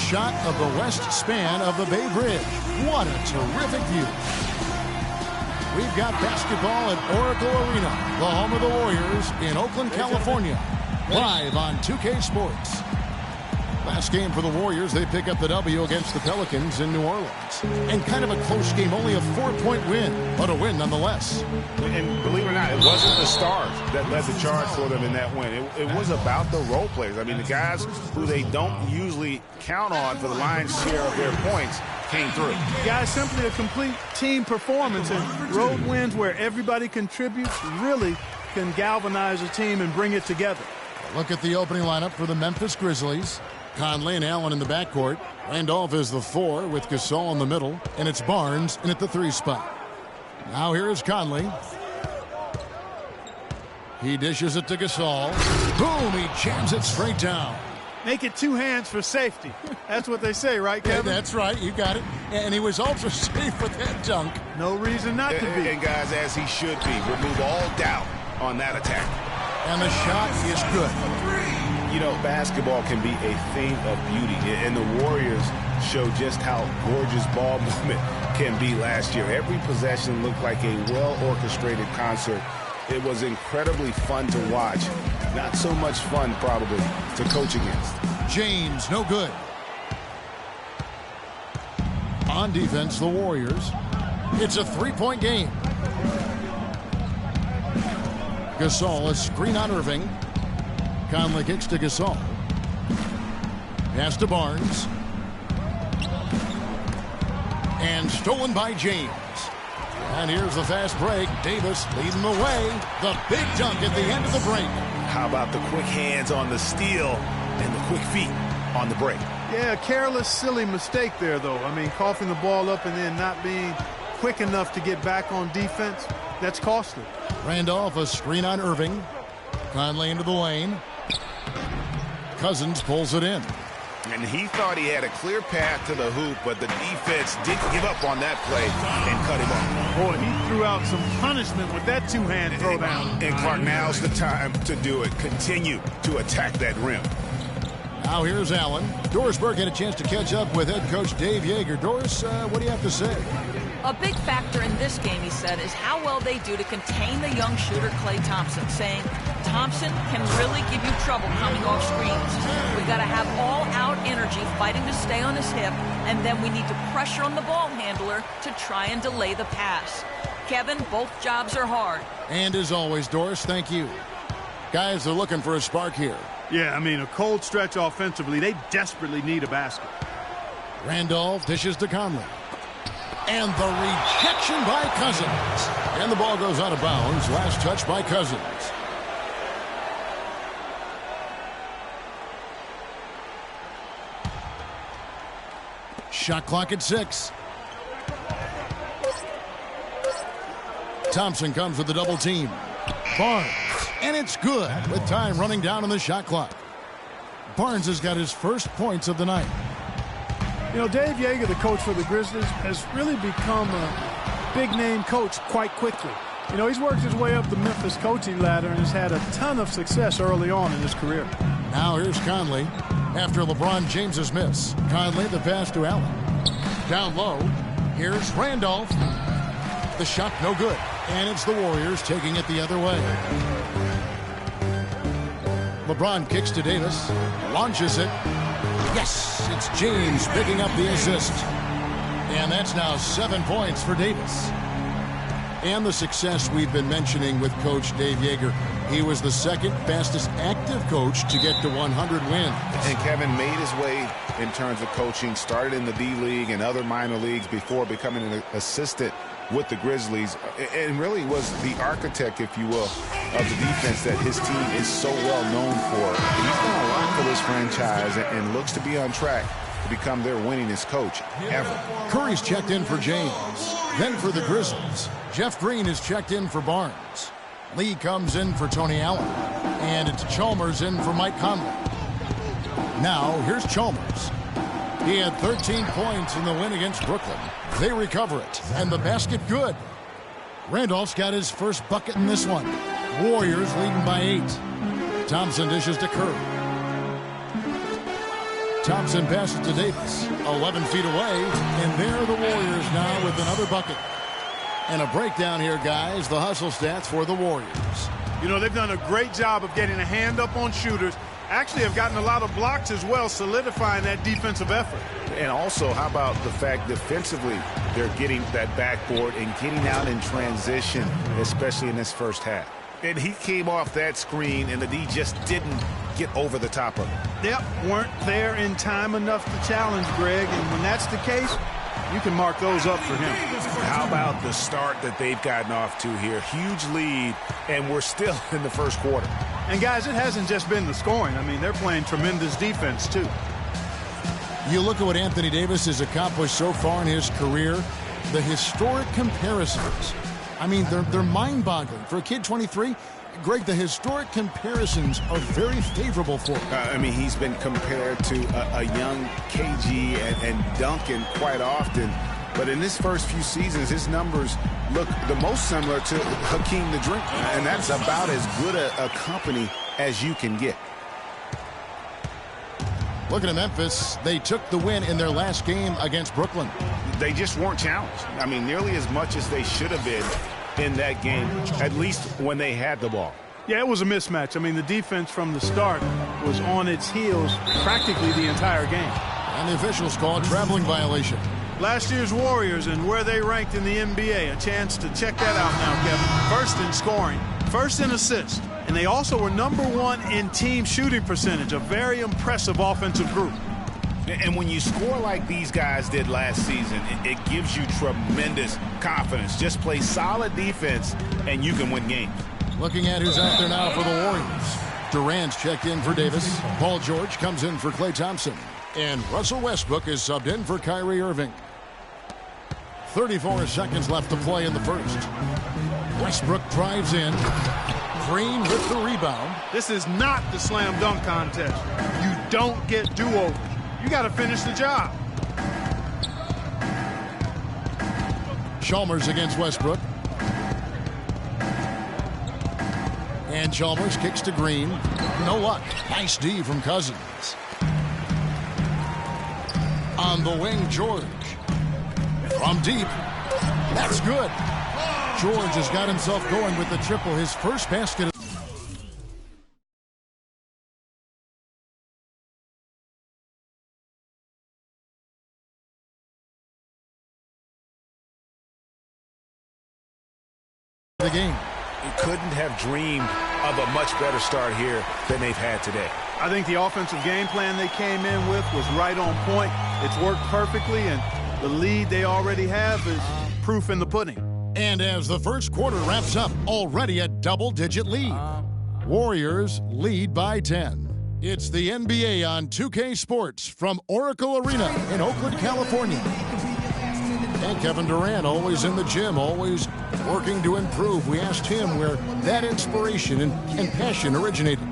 shot of the west span of the Bay Bridge. What a terrific view. We've got basketball at Oracle Arena, the home of the Warriors in Oakland, California. Live on 2K Sports. Last game for the Warriors, they pick up the W against the Pelicans in New Orleans. And kind of a close game, only a 4-point win, but a win nonetheless. And believe it or not, it wasn't the stars that led the charge for them in that win. It was about the role players. I mean, the guys who they don't usually count on for the lion's share of their points came through. Guys, simply a complete team performance, and road wins where everybody contributes really can galvanize a team and bring it together. Look at the opening lineup for the Memphis Grizzlies. Conley and Allen in the backcourt. Randolph is the 4 with Gasol in the middle, and it's Barnes in at the 3 spot. Now here is Conley. He dishes it to Gasol. Boom, he jams it straight down. Make it 2 hands for safety. That's what they say, right, Kevin? Yeah, that's right, you got it. And he was ultra safe with that dunk. No reason not to be. And guys, as he should be, remove all doubt on that attack. And the shot is good. You know, basketball can be a thing of beauty, and the Warriors show just how gorgeous ball movement can be last year. Every possession looked like a well-orchestrated concert. It was incredibly fun to watch. Not so much fun, probably, to coach against. James, no good. On defense, the Warriors. It's a 3-point game. Gasol, a screen on Irving. Conley kicks to Gasol. Pass to Barnes. And stolen by James. And here's the fast break. Davis leading the way. The big dunk at the end of the break. How about the quick hands on the steal and the quick feet on the break? Yeah, a careless, silly mistake there, though. I mean, coughing the ball up and then not being quick enough to get back on defense, that's costly. Randolph, a screen on Irving. Conley into the lane. Cousins pulls it in. And he thought he had a clear path to the hoop, but the defense didn't give up on that play and cut him off. Boy, he threw out some punishment with that 2-hand throwdown. And Clark, now's the time to do it. Continue to attack that rim. Now here's Allen. Doris Burke had a chance to catch up with head coach Dave Yeager. Doris, what do you have to say? A big factor in this game, he said, is how well they do to contain the young shooter Klay Thompson, saying Thompson can really give you trouble coming off screens. We've got to have all-out energy fighting to stay on his hip, and then we need to pressure on the ball handler to try and delay the pass. Kevin, both jobs are hard. And as always, Doris, thank you. Guys, they're looking for a spark here. Yeah, I mean, a cold stretch offensively. They desperately need a basket. Randolph dishes to Conley. And the rejection by Cousins. And the ball goes out of bounds. Last touch by Cousins. Shot clock at 6. Thompson comes with the double team. Barnes. And it's good with time running down on the shot clock. Barnes has got his first points of the night. You know, Dave Yeager, the coach for the Grizzlies, has really become a big-name coach quite quickly. You know, he's worked his way up the Memphis coaching ladder and has had a ton of success early on in his career. Now here's Conley after LeBron James's miss. Conley, the pass to Allen. Down low, here's Randolph. The shot no good, and it's the Warriors taking it the other way. LeBron kicks to Davis, launches it. Yes, it's James picking up the assist. And that's now 7 points for Davis. And the success we've been mentioning with Coach Dave Yeager. He was the second fastest active coach to get to 100 wins. And Kevin made his way in terms of coaching, started in the D-League and other minor leagues before becoming an assistant with the Grizzlies, and really was the architect, if you will, of the defense that his team is so well known for. He's done a lot for this franchise and looks to be on track to become their winningest coach ever. Curry's checked in for James. Then for the Grizzlies, Jeff Green is checked in for Barnes. Lee comes in for Tony Allen. And it's Chalmers in for Mike Conley. Now, here's Chalmers. He had 13 points in the win against Brooklyn. They recover it, and the basket good. Randolph's got his first bucket in this one. Warriors leading by 8. Thompson dishes to Curry. Thompson passes to Davis. 11 feet away, and there are the Warriors now with another bucket. And a breakdown here, guys. The hustle stats for the Warriors. You know, they've done a great job of getting a hand up on shooters. Actually have gotten a lot of blocks as well, solidifying that defensive effort. And also, how about the fact defensively they're getting that backboard and getting out in transition, especially in this first half. And he came off that screen, and the D just didn't get over the top of it. Yep, weren't there in time enough to challenge Greg, and when that's the case, you can mark those up for him. How about the start that they've gotten off to here? Huge lead, and we're still in the first quarter. And, guys, it hasn't just been the scoring. I mean, they're playing tremendous defense, too. You look at what Anthony Davis has accomplished so far in his career, the historic comparisons. I mean, they're mind-boggling. For a kid 23, Greg, the historic comparisons are very favorable for him. I mean, he's been compared to a young KG and Duncan quite often. But in his first few seasons, his numbers look the most similar to Hakeem the Dream. And that's about as good a company as you can get. Looking at Memphis, they took the win in their last game against Brooklyn. They just weren't challenged. I mean, nearly as much as they should have been in that game, at least when they had the ball. Yeah, it was a mismatch. I mean, the defense from the start was on its heels practically the entire game. And the officials call a traveling violation. Last year's Warriors and where they ranked in the NBA. A chance to check that out now, Kevin. First in scoring, first in assists, and they also were #1 in team shooting percentage, a very impressive offensive group. And when you score like these guys did last season, it gives you tremendous confidence. Just play solid defense, and you can win games. Looking at who's out there now for the Warriors. Durant's checked in for Davis. Paul George comes in for Klay Thompson. And Russell Westbrook is subbed in for Kyrie Irving. 34 seconds left to play in the first. Westbrook drives in. Green with the rebound. This is not the slam dunk contest. You don't get do-overs. You got to finish the job. Chalmers against Westbrook. And Chalmers kicks to Green. No luck. Nice D from Cousins. On the wing, George. From deep. That's good. George has got himself going with the triple. His first basket. The game. He couldn't have dreamed of a much better start here than they've had today. I think the offensive game plan they came in with was right on point. It's worked perfectly, and the lead they already have is proof in the pudding. And as the first quarter wraps up, already a double-digit lead. Warriors lead by 10. It's the NBA on 2K Sports from Oracle Arena in Oakland, California. And Kevin Durant, always in the gym, always working to improve. We asked him where that inspiration and passion originated.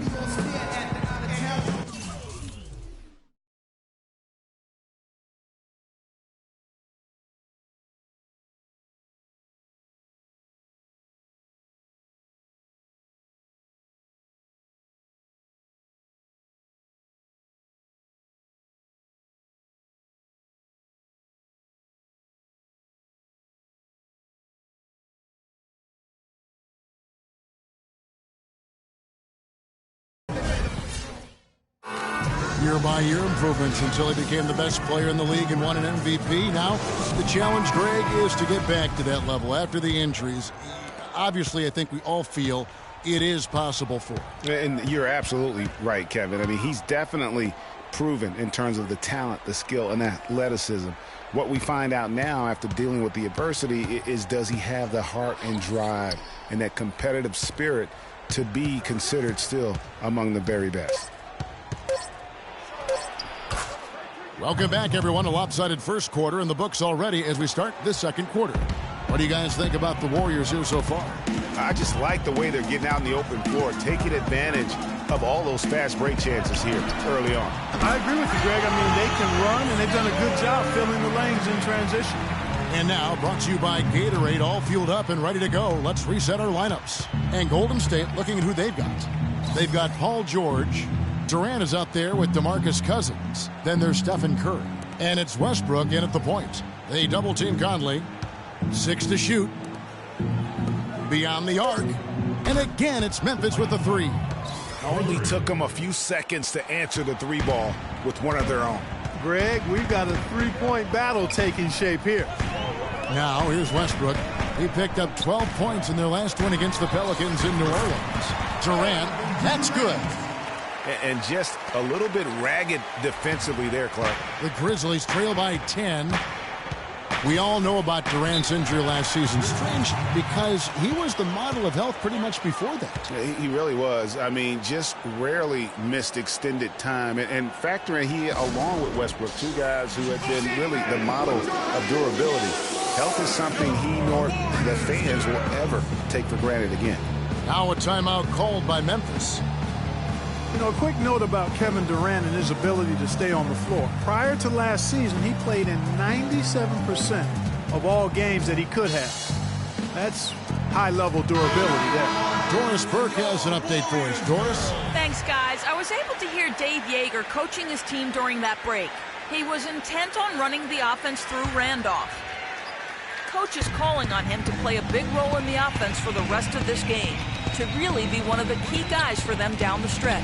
Year-by-year improvements until he became the best player in the league and won an MVP. Now, the challenge, Greg, is to get back to that level after the injuries. Obviously, I think we all feel it is possible for him. And you're absolutely right, Kevin. I mean, he's definitely proven in terms of the talent, the skill, and athleticism. What we find out now after dealing with the adversity is, does he have the heart and drive and that competitive spirit to be considered still among the very best? Welcome back, everyone. A lopsided first quarter in the books already as we start this second quarter. What do you guys think about the Warriors here so far? I just like the way they're getting out in the open floor, taking advantage of all those fast break chances here early on. I agree with you, Greg. I mean, they can run, and they've done a good job filling the lanes in transition. And now, brought to you by Gatorade, all fueled up and ready to go. Let's reset our lineups. And Golden State, looking at who they've got. They've got Paul George, Durant is out there with DeMarcus Cousins. Then there's Stephen Curry. And it's Westbrook in at the point. They double-team Conley. 6 to shoot. Beyond the arc. And again, it's Memphis with the three. Only took them a few seconds to answer the three ball with one of their own. Greg, we've got a three-point battle taking shape here. Now, here's Westbrook. He picked up 12 points in their last win against the Pelicans in New Orleans. Durant, that's good. And just a little bit ragged defensively there, Clark. The Grizzlies trail by 10. We all know about Durant's injury last season. Strange because he was the model of health pretty much before that. He really was. I mean, just rarely missed extended time. And factoring he, along with Westbrook, two guys who have been really the model of durability. Health is something he nor the fans will ever take for granted again. Now a timeout called by Memphis. You know, a quick note about Kevin Durant and his ability to stay on the floor. Prior to last season, he played in 97% of all games that he could have. That's high-level durability there. Doris Burke has an update for us. Doris? Thanks, guys. I was able to hear Dave Yeager coaching his team during that break. He was intent on running the offense through Randolph. Coach is calling on him to play a big role in the offense for the rest of this game, to really be one of the key guys for them down the stretch.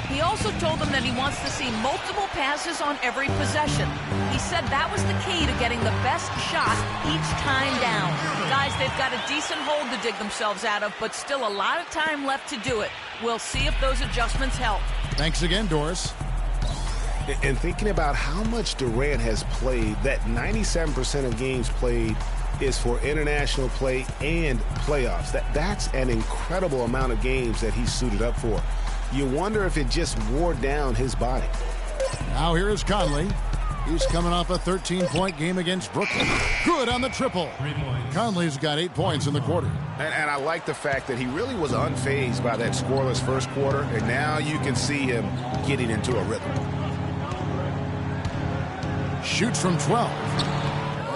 He also told them that he wants to see multiple passes on every possession. He said that was the key to getting the best shot each time down. Guys, they've got a decent hole to dig themselves out of, but still a lot of time left to do it. We'll see if those adjustments help. Thanks again, Doris. And thinking about how much Durant has played, that 97% of games played is for international play and playoffs. That's an incredible amount of games that he's suited up for. You wonder if it just wore down his body. Now here is Conley. He's coming off a 13-point game against Brooklyn. Good on the triple. Conley's got 8 points in the quarter. And I like the fact that he really was unfazed by that scoreless first quarter, and now you can see him getting into a rhythm. Shoots from 12.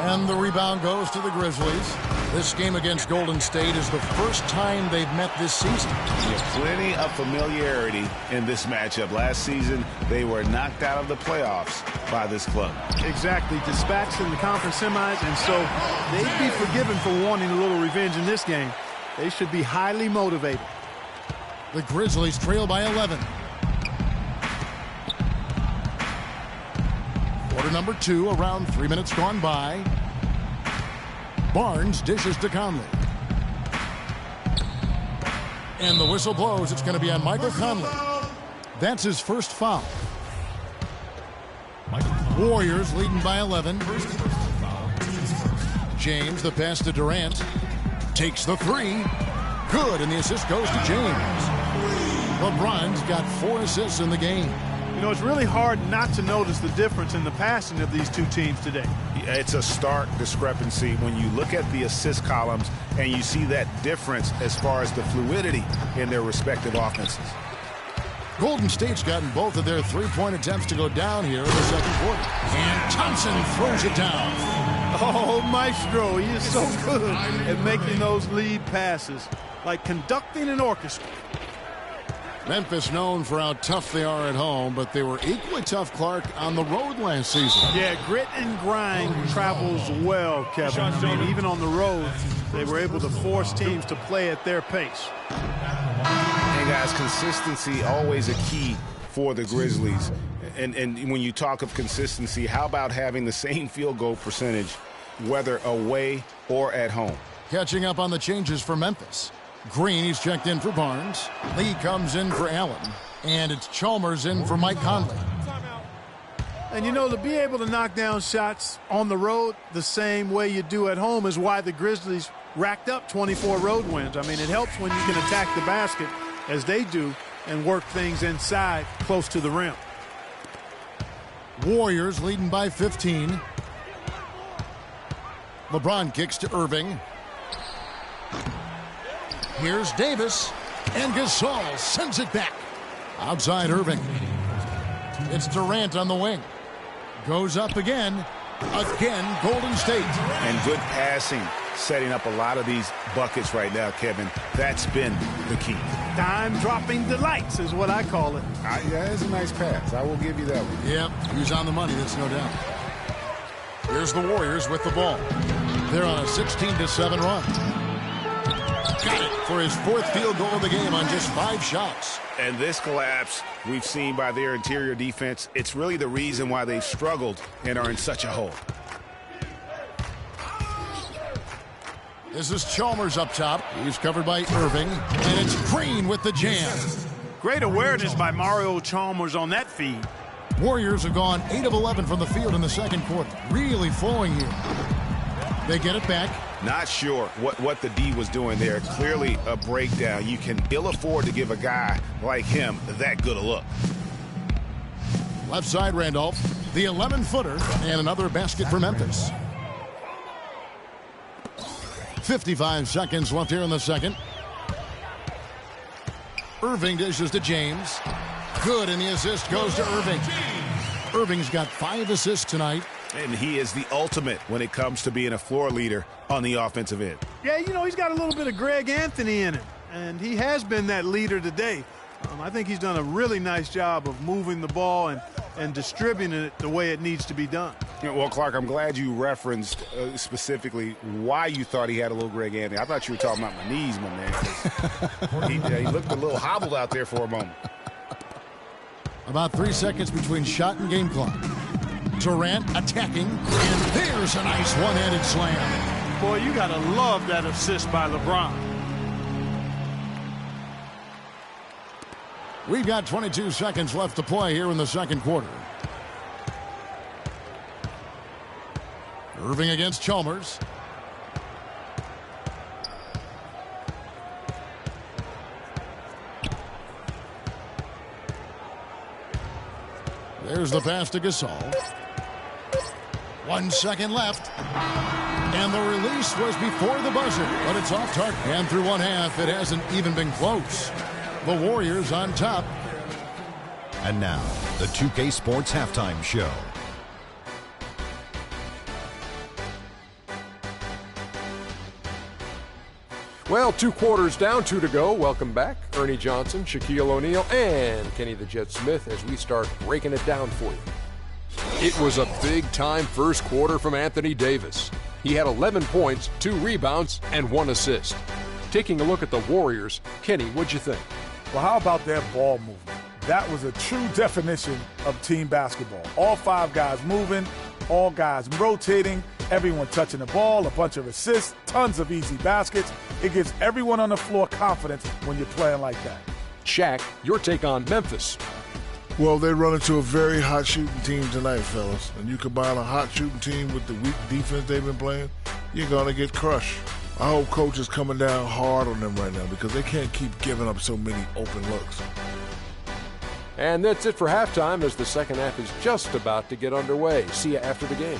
And the rebound goes to the Grizzlies. This game against Golden State is the first time they've met this season. There's plenty of familiarity in this matchup. Last season, they were knocked out of the playoffs by this club. Exactly. Dispatched in the conference semis, and so they'd be forgiven for wanting a little revenge in this game. They should be highly motivated. The Grizzlies trail by 11. Quarter number 2, around 3 minutes gone by. Barnes dishes to Conley. And the whistle blows. It's going to be on Michael Conley. That's his first foul. Warriors leading by 11. James, the pass to Durant. Takes the three. Good, and the assist goes to James. LeBron's got 4 assists in the game. You know, it's really hard not to notice the difference in the passing of these two teams today. It's a stark discrepancy when you look at the assist columns and you see that difference as far as the fluidity in their respective offenses. Golden State's gotten both of their three-point attempts to go down here in the second quarter. And Thompson throws it down. Oh, Maestro, he is so good at making those lead passes, like conducting an orchestra. Memphis known for how tough they are at home, but they were equally tough, Clark, on the road last season. Yeah, grit and grind travels well, Kevin. I mean, even on the road, they were able to force teams to play at their pace. And guys, consistency always a key for the Grizzlies. And when you talk of consistency, how about having the same field goal percentage, whether away or at home? Catching up on the changes for Memphis. Green, he's checked in for Barnes. Lee comes in for Allen. And it's Chalmers in for Mike Conley. And, you know, to be able to knock down shots on the road the same way you do at home is why the Grizzlies racked up 24 road wins. I mean, it helps when you can attack the basket, as they do, and work things inside close to the rim. Warriors leading by 15. LeBron kicks to Irving. Here's Davis, and Gasol sends it back. Outside Irving. It's Durant on the wing. Goes up again. Again, Golden State. And good passing, setting up a lot of these buckets right now, Kevin. That's been the key. Dime-dropping delights is what I call it. That is a nice pass. I will give you that one. Yep, he's on the money, that's no doubt. Here's the Warriors with the ball. They're on a 16-7 run. Got it for his 4th field goal of the game on just 5 shots. And this collapse we've seen by their interior defense, it's really the reason why they've struggled and are in such a hole. This is Chalmers up top. He's covered by Irving. And it's Green with the jam. Great awareness by Mario Chalmers on that feed. Warriors have gone 8 of 11 from the field in the second quarter. Really flowing here. They get it back. Not sure what the D was doing there. Clearly a breakdown. You can ill afford to give a guy like him that good a look. Left side, Randolph. The 11-footer and another basket for Memphis. 55 seconds left here in the second. Irving dishes to James. Good, and the assist goes to Irving. Irving's got 5 assists tonight. And he is the ultimate when it comes to being a floor leader on the offensive end. Yeah, you know, he's got a little bit of Greg Anthony in him, and he has been that leader today. I think he's done a really nice job of moving the ball and distributing it the way it needs to be done. Well, Clark, I'm glad you referenced specifically why you thought he had a little Greg Anthony. I thought you were talking about my knees, my man. He looked a little hobbled out there for a moment. About 3 seconds between shot and game clock. Durant attacking, and there's a nice one-handed slam. Boy, you got to love that assist by LeBron. We've got 22 seconds left to play here in the second quarter. Irving against Chalmers. There's the pass to Gasol. 1 second left. And the release was before the buzzer, but it's off target. And through one half, it hasn't even been close. The Warriors on top. And now, the 2K Sports Halftime Show. Well, 2 quarters down, 2 to go. Welcome back, Ernie Johnson, Shaquille O'Neal, and Kenny the Jet Smith as we start breaking it down for you. It was a big-time first quarter from Anthony Davis. He had 11 points, 2 rebounds, and 1 assist. Taking a look at the Warriors, Kenny, what'd you think? Well, how about their ball movement? That was a true definition of team basketball. All 5 guys moving, all guys rotating, everyone touching the ball, a bunch of assists, tons of easy baskets. It gives everyone on the floor confidence when you're playing like that. Shaq, your take on Memphis. Well, they run into a very hot shooting team tonight, fellas. And you combine a hot shooting team with the weak defense they've been playing, you're going to get crushed. I hope coach is coming down hard on them right now because they can't keep giving up so many open looks. And that's it for halftime as the second half is just about to get underway. See you after the game.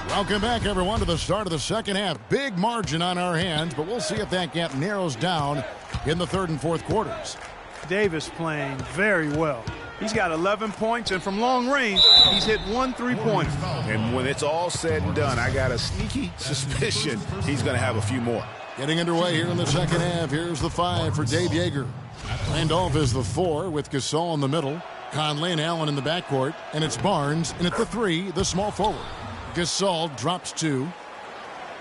Welcome back, everyone, to the start of the second half. Big margin on our hands, but we'll see if that gap narrows down in the third and fourth quarters. Davis playing very well. He's got 11 points, and from long range, he's hit 1 3-pointer. And when it's all said and done, I got a sneaky suspicion he's going to have a few more. Getting underway here in the second half. Here's the 5 for Dave Yeager. Randolph is the 4 with Gasol in the middle. Conley and Allen in the backcourt. And it's Barnes, and at the 3, the small forward. Gasol drops 2.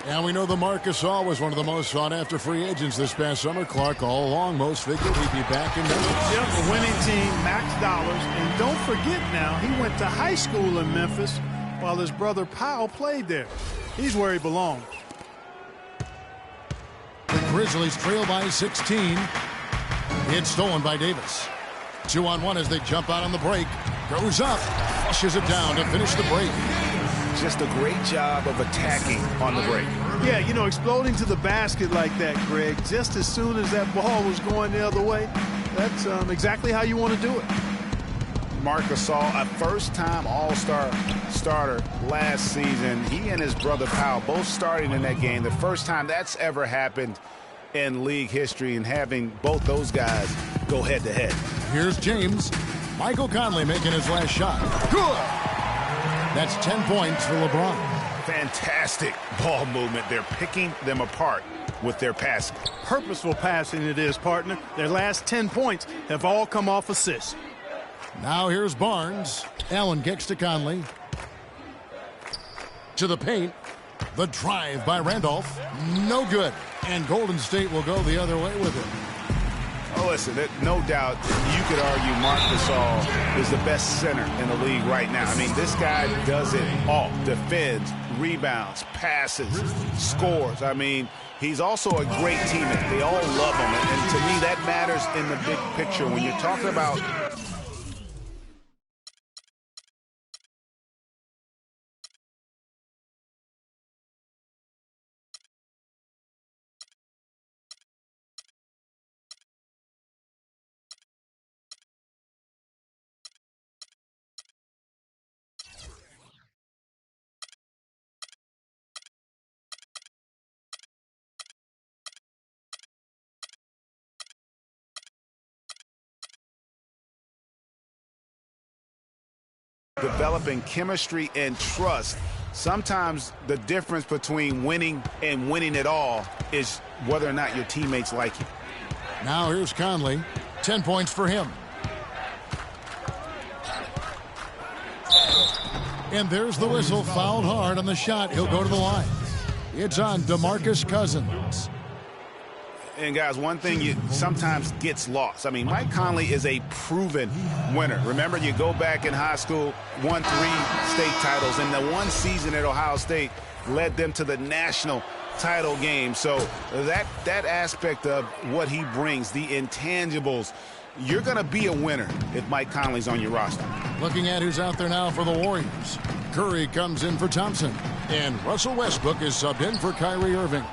And we know the Marc Gasol was one of the most sought-after free agents this past summer. Clark, all along, most figured he'd be back in Memphis. Yep, a winning team, max dollars. And don't forget now, he went to high school in Memphis while his brother Powell played there. He's where he belongs. The Grizzlies trail by 16. It's stolen by Davis. 2-on-1 as they jump out on the break. Goes up, flushes it down to finish the break. Just a great job of attacking on the break. Yeah, you know, exploding to the basket like that, Greg, just as soon as that ball was going the other way, that's exactly how you want to do it. Marc Gasol, a first-time All-Star starter last season. He and his brother Powell both starting in that game. The first time that's ever happened in league history, and having both those guys go head-to-head. Here's James. Michael Conley making his last shot. Good! That's 10 points for LeBron. Fantastic ball movement. They're picking them apart with their passing. Purposeful passing it is, partner. Their last 10 points have all come off assists. Now here's Barnes. Allen kicks to Conley. To the paint. The drive by Randolph. No good. And Golden State will go the other way with it. Oh, listen, no doubt you could argue Marc Gasol is the best center in the league right now. I mean, this guy does it all. Defends, rebounds, passes, scores. I mean, he's also a great teammate. They all love him. And to me, that matters in the big picture. When you're talking about developing chemistry and trust, sometimes the difference between winning and winning it all is whether or not your teammates like you. Now here's Conley. 10 points for him. And there's the whistle. Fouled hard on the shot. He'll go to the line. It's on DeMarcus Cousins. And, guys, one thing you sometimes gets lost. I mean, Mike Conley is a proven winner. Remember, you go back in high school, won 3 state titles, and the one season at Ohio State led them to the national title game. So that aspect of what he brings, the intangibles, you're going to be a winner if Mike Conley's on your roster. Looking at who's out there now for the Warriors. Curry comes in for Thompson. And Russell Westbrook is subbed in for Kyrie Irving.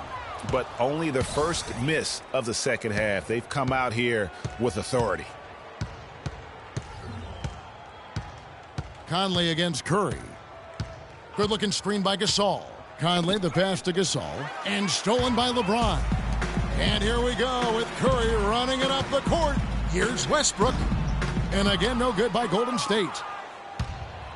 But only the first miss of the second half. They've come out here with authority. Conley against Curry. Good-looking screen by Gasol. Conley, the pass to Gasol. And stolen by LeBron. And here we go with Curry running it up the court. Here's Westbrook. And again, no good by Golden State.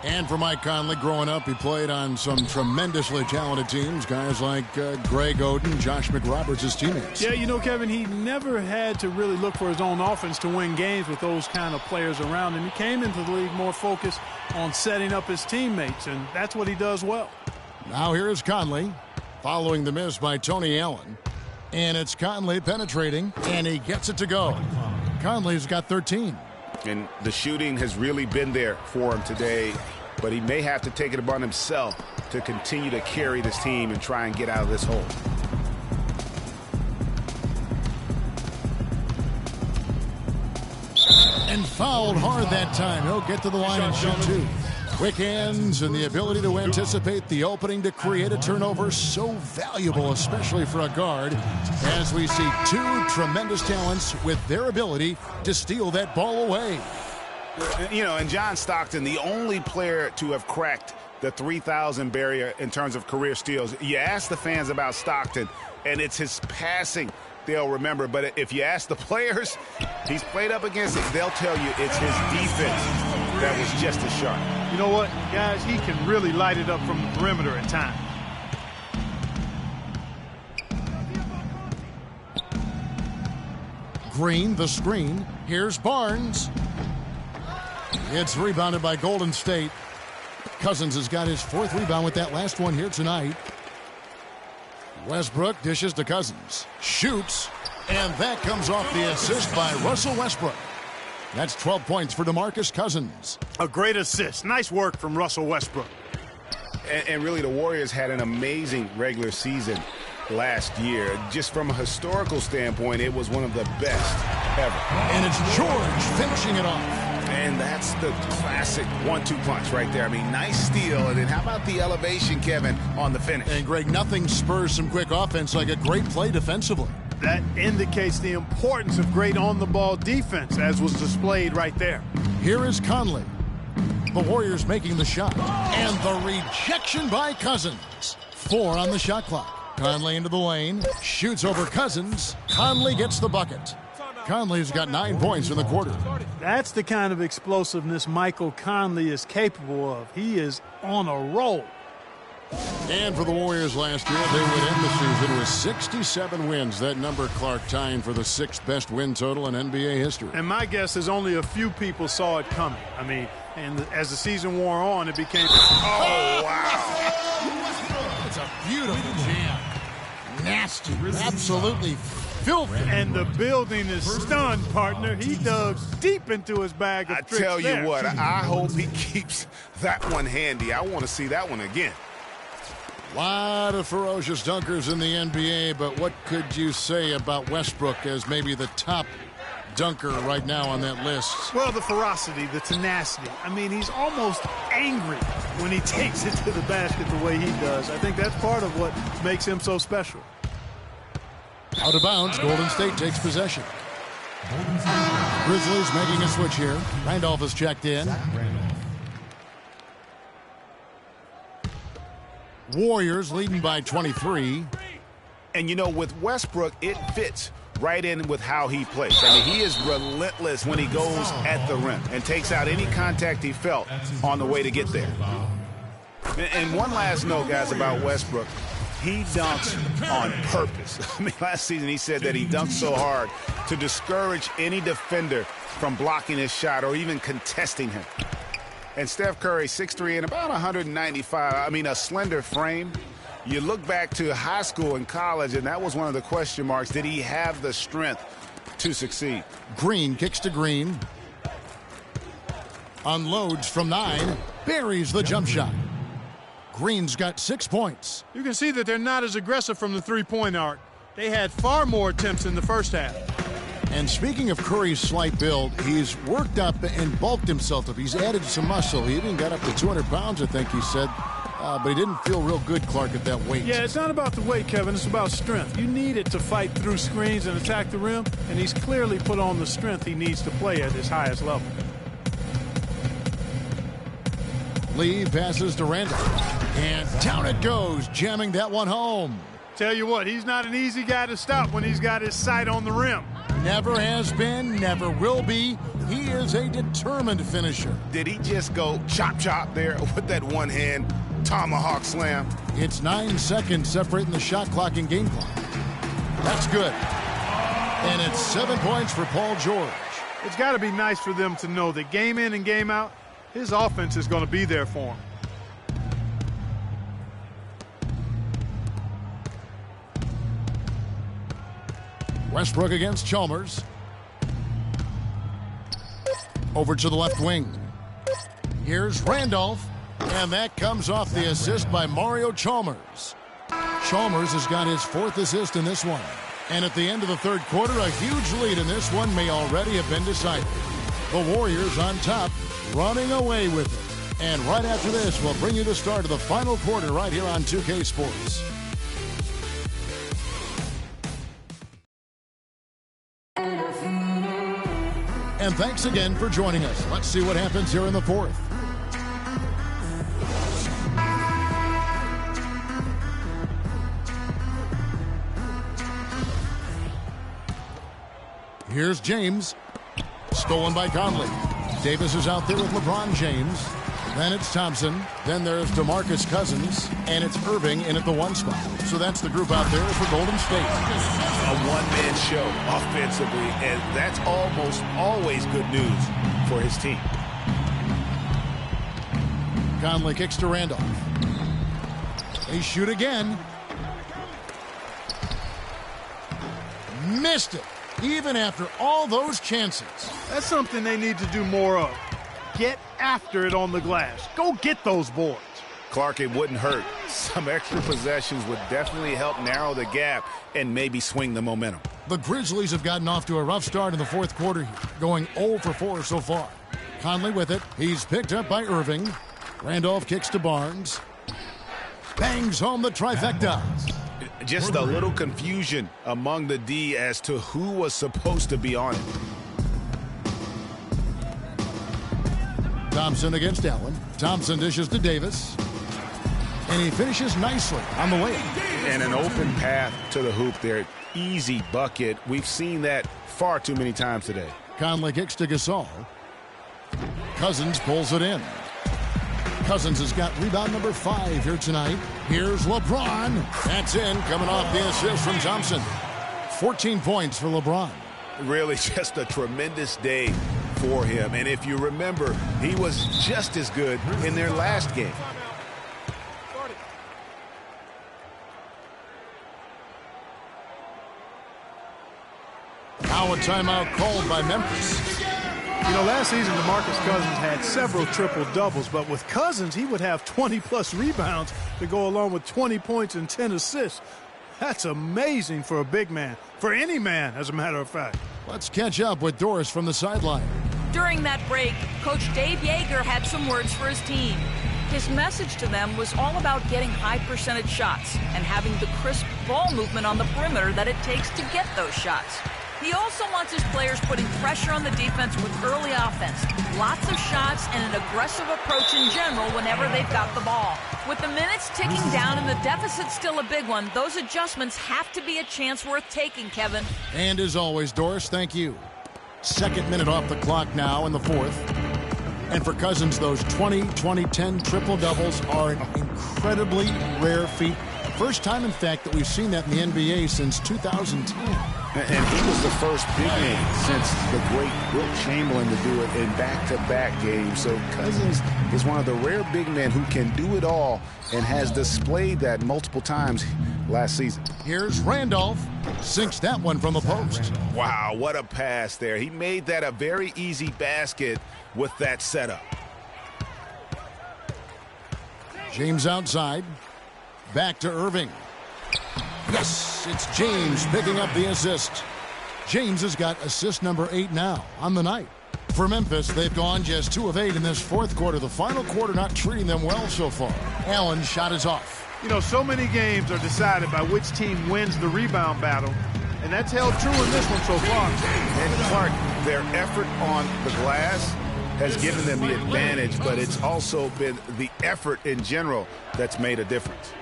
And for Mike Conley, growing up, he played on some tremendously talented teams. Guys like Greg Oden, Josh McRoberts, his teammates. Yeah, you know, Kevin, he never had to really look for his own offense to win games with those kind of players around him. He came into the league more focused on setting up his teammates, and that's what he does well. Now here is Conley, following the miss by Tony Allen. And it's Conley penetrating, and he gets it to go. Conley's got 13. And the shooting has really been there for him today, but he may have to take it upon himself to continue to carry this team and try and get out of this hole. And fouled hard that time. He'll get to the line and shoot 2. Quick hands and the ability to anticipate the opening to create a turnover, so valuable, especially for a guard, as we see 2 tremendous talents with their ability to steal that ball away. You know, and John Stockton, the only player to have cracked the 3,000 barrier in terms of career steals. You ask the fans about Stockton, and it's his passing they'll remember. But if you ask the players he's played up against, they'll tell you it's his defense that was just as sharp. You know what, guys? He can really light it up from the perimeter at times. Green, the screen. Here's Barnes. It's rebounded by Golden State. Cousins has got his 4th rebound with that last one here tonight. Westbrook dishes to Cousins. Shoots. And that comes off the assist by Russell Westbrook. That's 12 points for DeMarcus Cousins. A great assist. Nice work from Russell Westbrook. And really, the Warriors had an amazing regular season last year. Just from a historical standpoint, it was one of the best ever. And it's George finishing it off. And that's the classic 1-2 punch right there. I mean, nice steal. And then how about the elevation, Kevin, on the finish? And, Greg, nothing spurs some quick offense like a great play defensively. That indicates the importance of great on-the-ball defense, as was displayed right there. Here is Conley. The Warriors making the shot. And the rejection by Cousins. 4 on the shot clock. Conley into the lane. Shoots over Cousins. Conley gets the bucket. Conley's got 9 points in the quarter. That's the kind of explosiveness Michael Conley is capable of. He is on a roll. And for the Warriors last year, they would end the season with 67 wins. That number, Clark, tying for the 6th best win total in NBA history. And my guess is only a few people saw it coming. I mean, and as the season wore on, it became... Oh, wow. It's a beautiful jam. Nasty. Absolutely filthy. And the building is stunned, partner. He dug deep into his bag of tricks. I tell you what, I hope he keeps that one handy. I want to see that one again. A lot of ferocious dunkers in the NBA, but what could you say about Westbrook as maybe the top dunker right now on that list? Well, the ferocity, the tenacity. I mean, he's almost angry when he takes it to the basket the way he does. I think that's part of what makes him so special. Out of bounds, Golden State takes possession. Grizzlies making a switch here. Randolph is checked in. Warriors leading by 23. And, you know, with Westbrook, it fits right in with how he plays. I mean, he is relentless when he goes at the rim and takes out any contact he felt on the way to get there. And one last note, guys, about Westbrook. He dunks on purpose. I mean, last season he said that he dunks so hard to discourage any defender from blocking his shot or even contesting him. And Steph Curry, 6'3" and about 195. I mean, a slender frame. You look back to high school and college, and that was one of the question marks. Did he have the strength to succeed? Green kicks to Green. Unloads from 9. Buries the jump shot. Green's got 6 points. You can see that they're not as aggressive from the three-point arc. They had far more attempts in the first half. And speaking of Curry's slight build, he's worked up and bulked himself up. He's added some muscle. He even got up to 200 pounds, I think he said. But he didn't feel real good, Clark, at that weight. Yeah, it's not about the weight, Kevin. It's about strength. You need it to fight through screens and attack the rim, and he's clearly put on the strength he needs to play at his highest level. Lee passes to Randall. And down it goes, jamming that one home. Tell you what, he's not an easy guy to stop when he's got his sight on the rim. Never has been, never will be. He is a determined finisher. Did he just go chop there with that one-hand tomahawk slam? It's 9 seconds separating the shot clock and game clock. That's good. And it's 7 points for Paul George. It's got to be nice for them to know that game in and game out, his offense is going to be there for him. Westbrook against Chalmers. Over to the left wing. Here's Randolph. And that comes off the assist by Mario Chalmers. Chalmers has got his 4th assist in this one. And at the end of the third quarter, a huge lead in this one may already have been decided. The Warriors on top, running away with it. And right after this, we'll bring you the start of the final quarter right here on 2K Sports. And thanks again for joining us. Let's see what happens here in the 4th. Here's James. Stolen by Conley. Davis is out there with LeBron James. Then it's Thompson. Then there's DeMarcus Cousins. And it's Irving in at the 1 spot. So that's the group out there for Golden State. A one-man show offensively, and that's almost always good news for his team. Conley kicks to Randolph. They shoot again. Missed it, even after all those chances. That's something they need to do more of. Get after it on the glass. Go get those boards. Clark, it wouldn't hurt. Some extra possessions would definitely help narrow the gap and maybe swing the momentum. The Grizzlies have gotten off to a rough start in the 4th quarter here, going 0 for 4 so far. Conley with it. He's picked up by Irving. Randolph kicks to Barnes. Bangs home the trifecta. Just a little confusion among the D as to who was supposed to be on it. Thompson against Allen. Thompson dishes to Davis. And he finishes nicely on the layup. And an open path to the hoop there. Easy bucket. We've seen that far too many times today. Conley kicks to Gasol. Cousins pulls it in. Cousins has got rebound number 5 here tonight. Here's LeBron. That's in, coming off the assist from Thompson. 14 points for LeBron. Really just a tremendous day for him. And if you remember, he was just as good in their last game. Now a timeout called by Memphis. You know, last season, DeMarcus Cousins had several triple-doubles, but with Cousins, he would have 20-plus rebounds to go along with 20 points and 10 assists. That's amazing for a big man, for any man, as a matter of fact. Let's catch up with Doris from the sideline. During that break, Coach Dave Yeager had some words for his team. His message to them was all about getting high-percentage shots and having the crisp ball movement on the perimeter that it takes to get those shots. He also wants his players putting pressure on the defense with early offense, lots of shots, and an aggressive approach in general whenever they've got the ball. With the minutes ticking down and the deficit still a big one, those adjustments have to be a chance worth taking, Kevin. And as always, Doris, thank you. Second minute off the clock now in the fourth. And for Cousins, those 20-20-10 triple-doubles are an incredibly rare feat. First time, in fact, that we've seen that in the NBA since 2010. And he was the first big man since the great Wilt Chamberlain to do it in back-to-back games. So Cousins is one of the rare big men who can do it all and has displayed that multiple times last season. Here's Randolph. Sinks that one from the post. Wow, what a pass there. He made that a very easy basket with that setup. James outside. Back to Irving. Yes, it's James picking up the assist. James has got assist number 8 now on the night. For Memphis, they've gone just 2 of 8 in this fourth quarter. The final quarter not treating them well so far. Allen's shot is off. You know, so many games are decided by which team wins the rebound battle, and that's held true in this one so far. And Clark, their effort on the glass has given them the advantage, but it's also been the effort in general that's made a difference.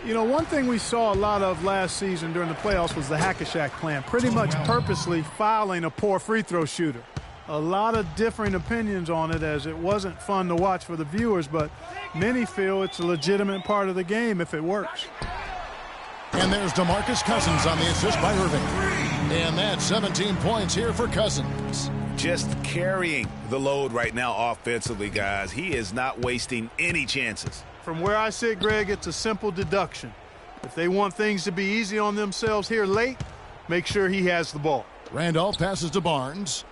You know, one thing we saw a lot of last season during the playoffs was the hack-a-shack plan, pretty much purposely fouling a poor free throw shooter. A lot of differing opinions on it, as it wasn't fun to watch for the viewers, but many feel it's a legitimate part of the game if it works. And there's DeMarcus Cousins on the assist by Irving. And that's 17 points here for Cousins. Just carrying the load right now offensively, guys. He is not wasting any chances. From where I sit, Greg, it's a simple deduction. If they want things to be easy on themselves here late, make sure he has the ball. Randolph passes to Barnes.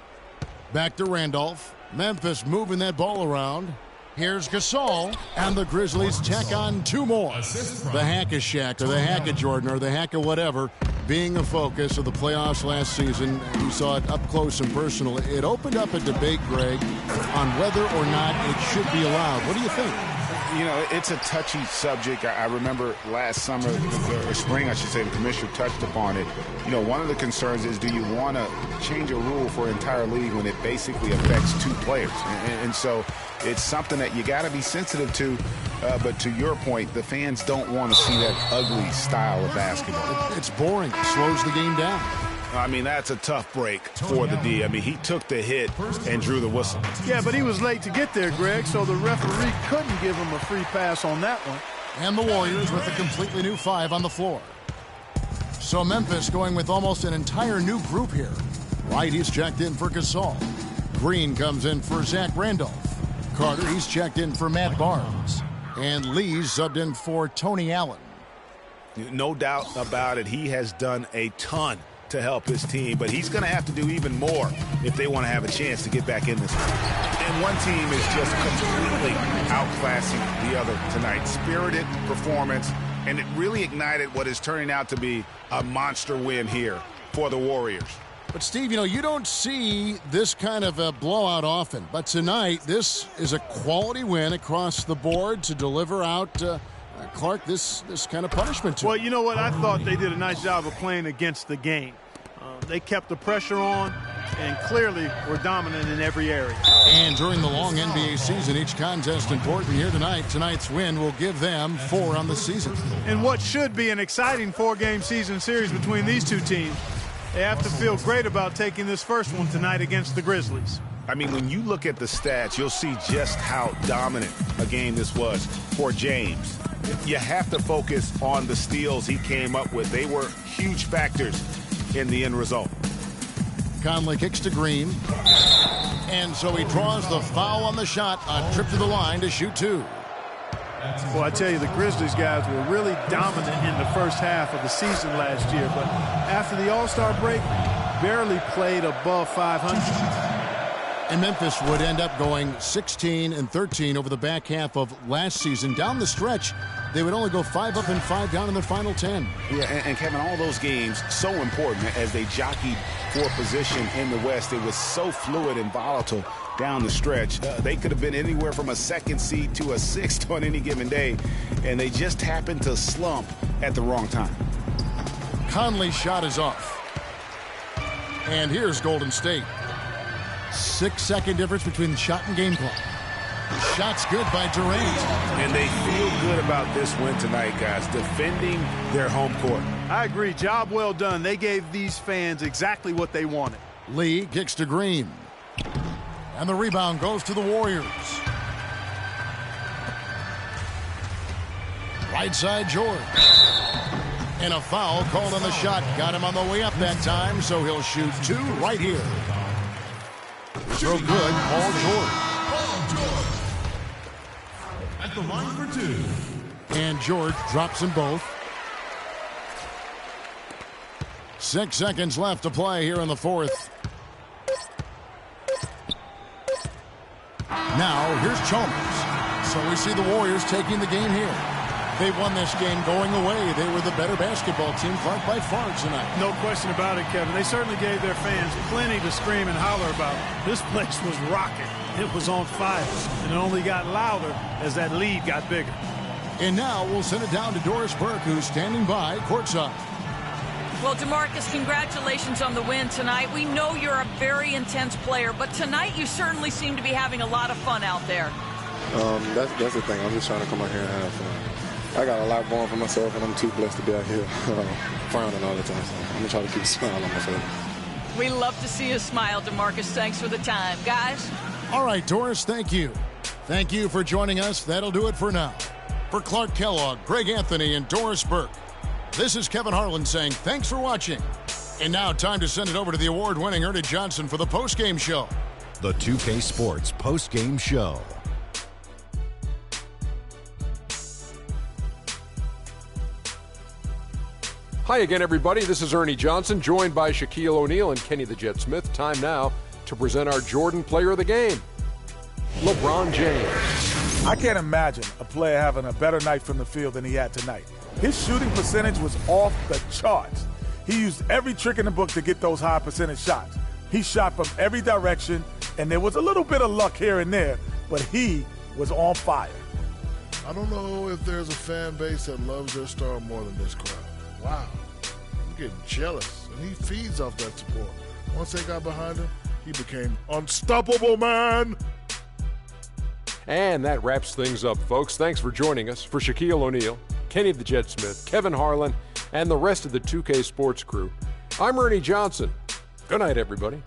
Back to Randolph. Memphis moving that ball around. Here's Gasol, and the Grizzlies tack on 2 more. The hack-a-shack, or the hack-a-Jordan, or the hack-a-whatever, being a focus of the playoffs last season. You saw it up close and personal. It opened up a debate, Greg, on whether or not it should be allowed. What do you think? You know, it's a touchy subject. I remember last summer, or spring, I should say, the commissioner touched upon it. You know, one of the concerns is, do you want to change a rule for an entire league when it basically affects 2 players? And so it's something that you got to be sensitive to. But to your point, the fans don't want to see that ugly style of basketball. It's boring. It slows the game down. I mean, that's a tough break for the D. I mean, he took the hit and drew the whistle. Yeah, but he was late to get there, Greg, so the referee couldn't give him a free pass on that one. And the Warriors with a completely new 5 on the floor. So Memphis going with almost an entire new group here. White, he's checked in for Gasol. Green comes in for Zach Randolph. Carter, he's checked in for Matt Barnes. And Lee's subbed in for Tony Allen. No doubt about it. He has done a ton to help his team, but he's going to have to do even more if they want to have a chance to get back in this one. And one team is just completely outclassing the other tonight. Spirited performance, and it really ignited what is turning out to be a monster win here for the Warriors. But, Steve, you know, you don't see this kind of a blowout often. But tonight, this is a quality win across the board to deliver out, Clark, this kind of punishment to Well, him. you know what? I thought they did a nice job of playing against the game. They kept the pressure on. and clearly were dominant in every area. And during the long NBA season, each contest important here tonight. Tonight's win will give them 4 on the season. In what should be an exciting 4-game season series between these two teams, they have to feel great about taking this first one tonight against the Grizzlies. I mean, when you look at the stats, you'll see just how dominant a game this was for James. You have to focus on the steals he came up with. They were huge factors in the end result. Conley kicks to Green. And so he draws the foul on the shot. A trip to the line to shoot 2. Well, I tell you, the Grizzlies guys were really dominant in the first half of the season last year. But after the All-Star break, barely played above 500. And Memphis would end up going 16-13 over the back half of last season. Down the stretch, they would only go 5 up and 5 down in their final 10. Yeah, and Kevin, all those games so important as they jockeyed for position in the West. It was so fluid and volatile down the stretch. They could have been anywhere from a 2nd seed to a 6th on any given day, and they just happened to slump at the wrong time. Conley's shot is off. And here's Golden State. 6-second difference between shot and game clock. Shot's good by Durant. And they feel good about this win tonight, guys, defending their home court. I agree. Job well done. They gave these fans exactly what they wanted. Lee kicks to Green. And the rebound goes to the Warriors. Right side, George. And a foul called on the shot. Got him on the way up that time, so he'll shoot 2 right here. Throw good, Paul George. At the line for 2. And George drops them both. 6 seconds left to play here in the 4th. Now, here's Chalmers. So we see the Warriors taking the game here. They won this game going away. They were the better basketball team, Clark, by far tonight. No question about it, Kevin. They certainly gave their fans plenty to scream and holler about. This place was rocking. It was on fire. And it only got louder as that lead got bigger. And now we'll send it down to Doris Burke, who's standing by courtside. Well, DeMarcus, congratulations on the win tonight. We know you're a very intense player, but tonight you certainly seem to be having a lot of fun out there. That's the thing. I'm just trying to come out here and have fun. I got a lot going for myself, and I'm too blessed to be out here frowning all the time. So I'm going to try to keep a smile on my face. We love to see a smile, DeMarcus. Thanks for the time. Guys? All right, Doris, thank you. Thank you for joining us. That'll do it for now. For Clark Kellogg, Greg Anthony, and Doris Burke, this is Kevin Harlan saying thanks for watching. And now time to send it over to the award-winning Ernie Johnson for the postgame show. The 2K Sports postgame show. Hi again, everybody. This is Ernie Johnson, joined by Shaquille O'Neal and Kenny the Jet Smith. Time now to present our Jordan Player of the Game, LeBron James. I can't imagine a player having a better night from the field than he had tonight. His shooting percentage was off the charts. He used every trick in the book to get those high percentage shots. He shot from every direction, and there was a little bit of luck here and there, but he was on fire. I don't know if there's a fan base that loves their star more than this crowd. Wow, I'm getting jealous, and he feeds off that support. Once they got behind him, he became unstoppable, man. And that wraps things up, folks. Thanks for joining us. For Shaquille O'Neal, Kenny the Jet Smith, Kevin Harlan, and the rest of the 2K Sports crew, I'm Ernie Johnson. Good night, everybody.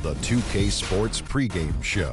The 2K Sports pregame show.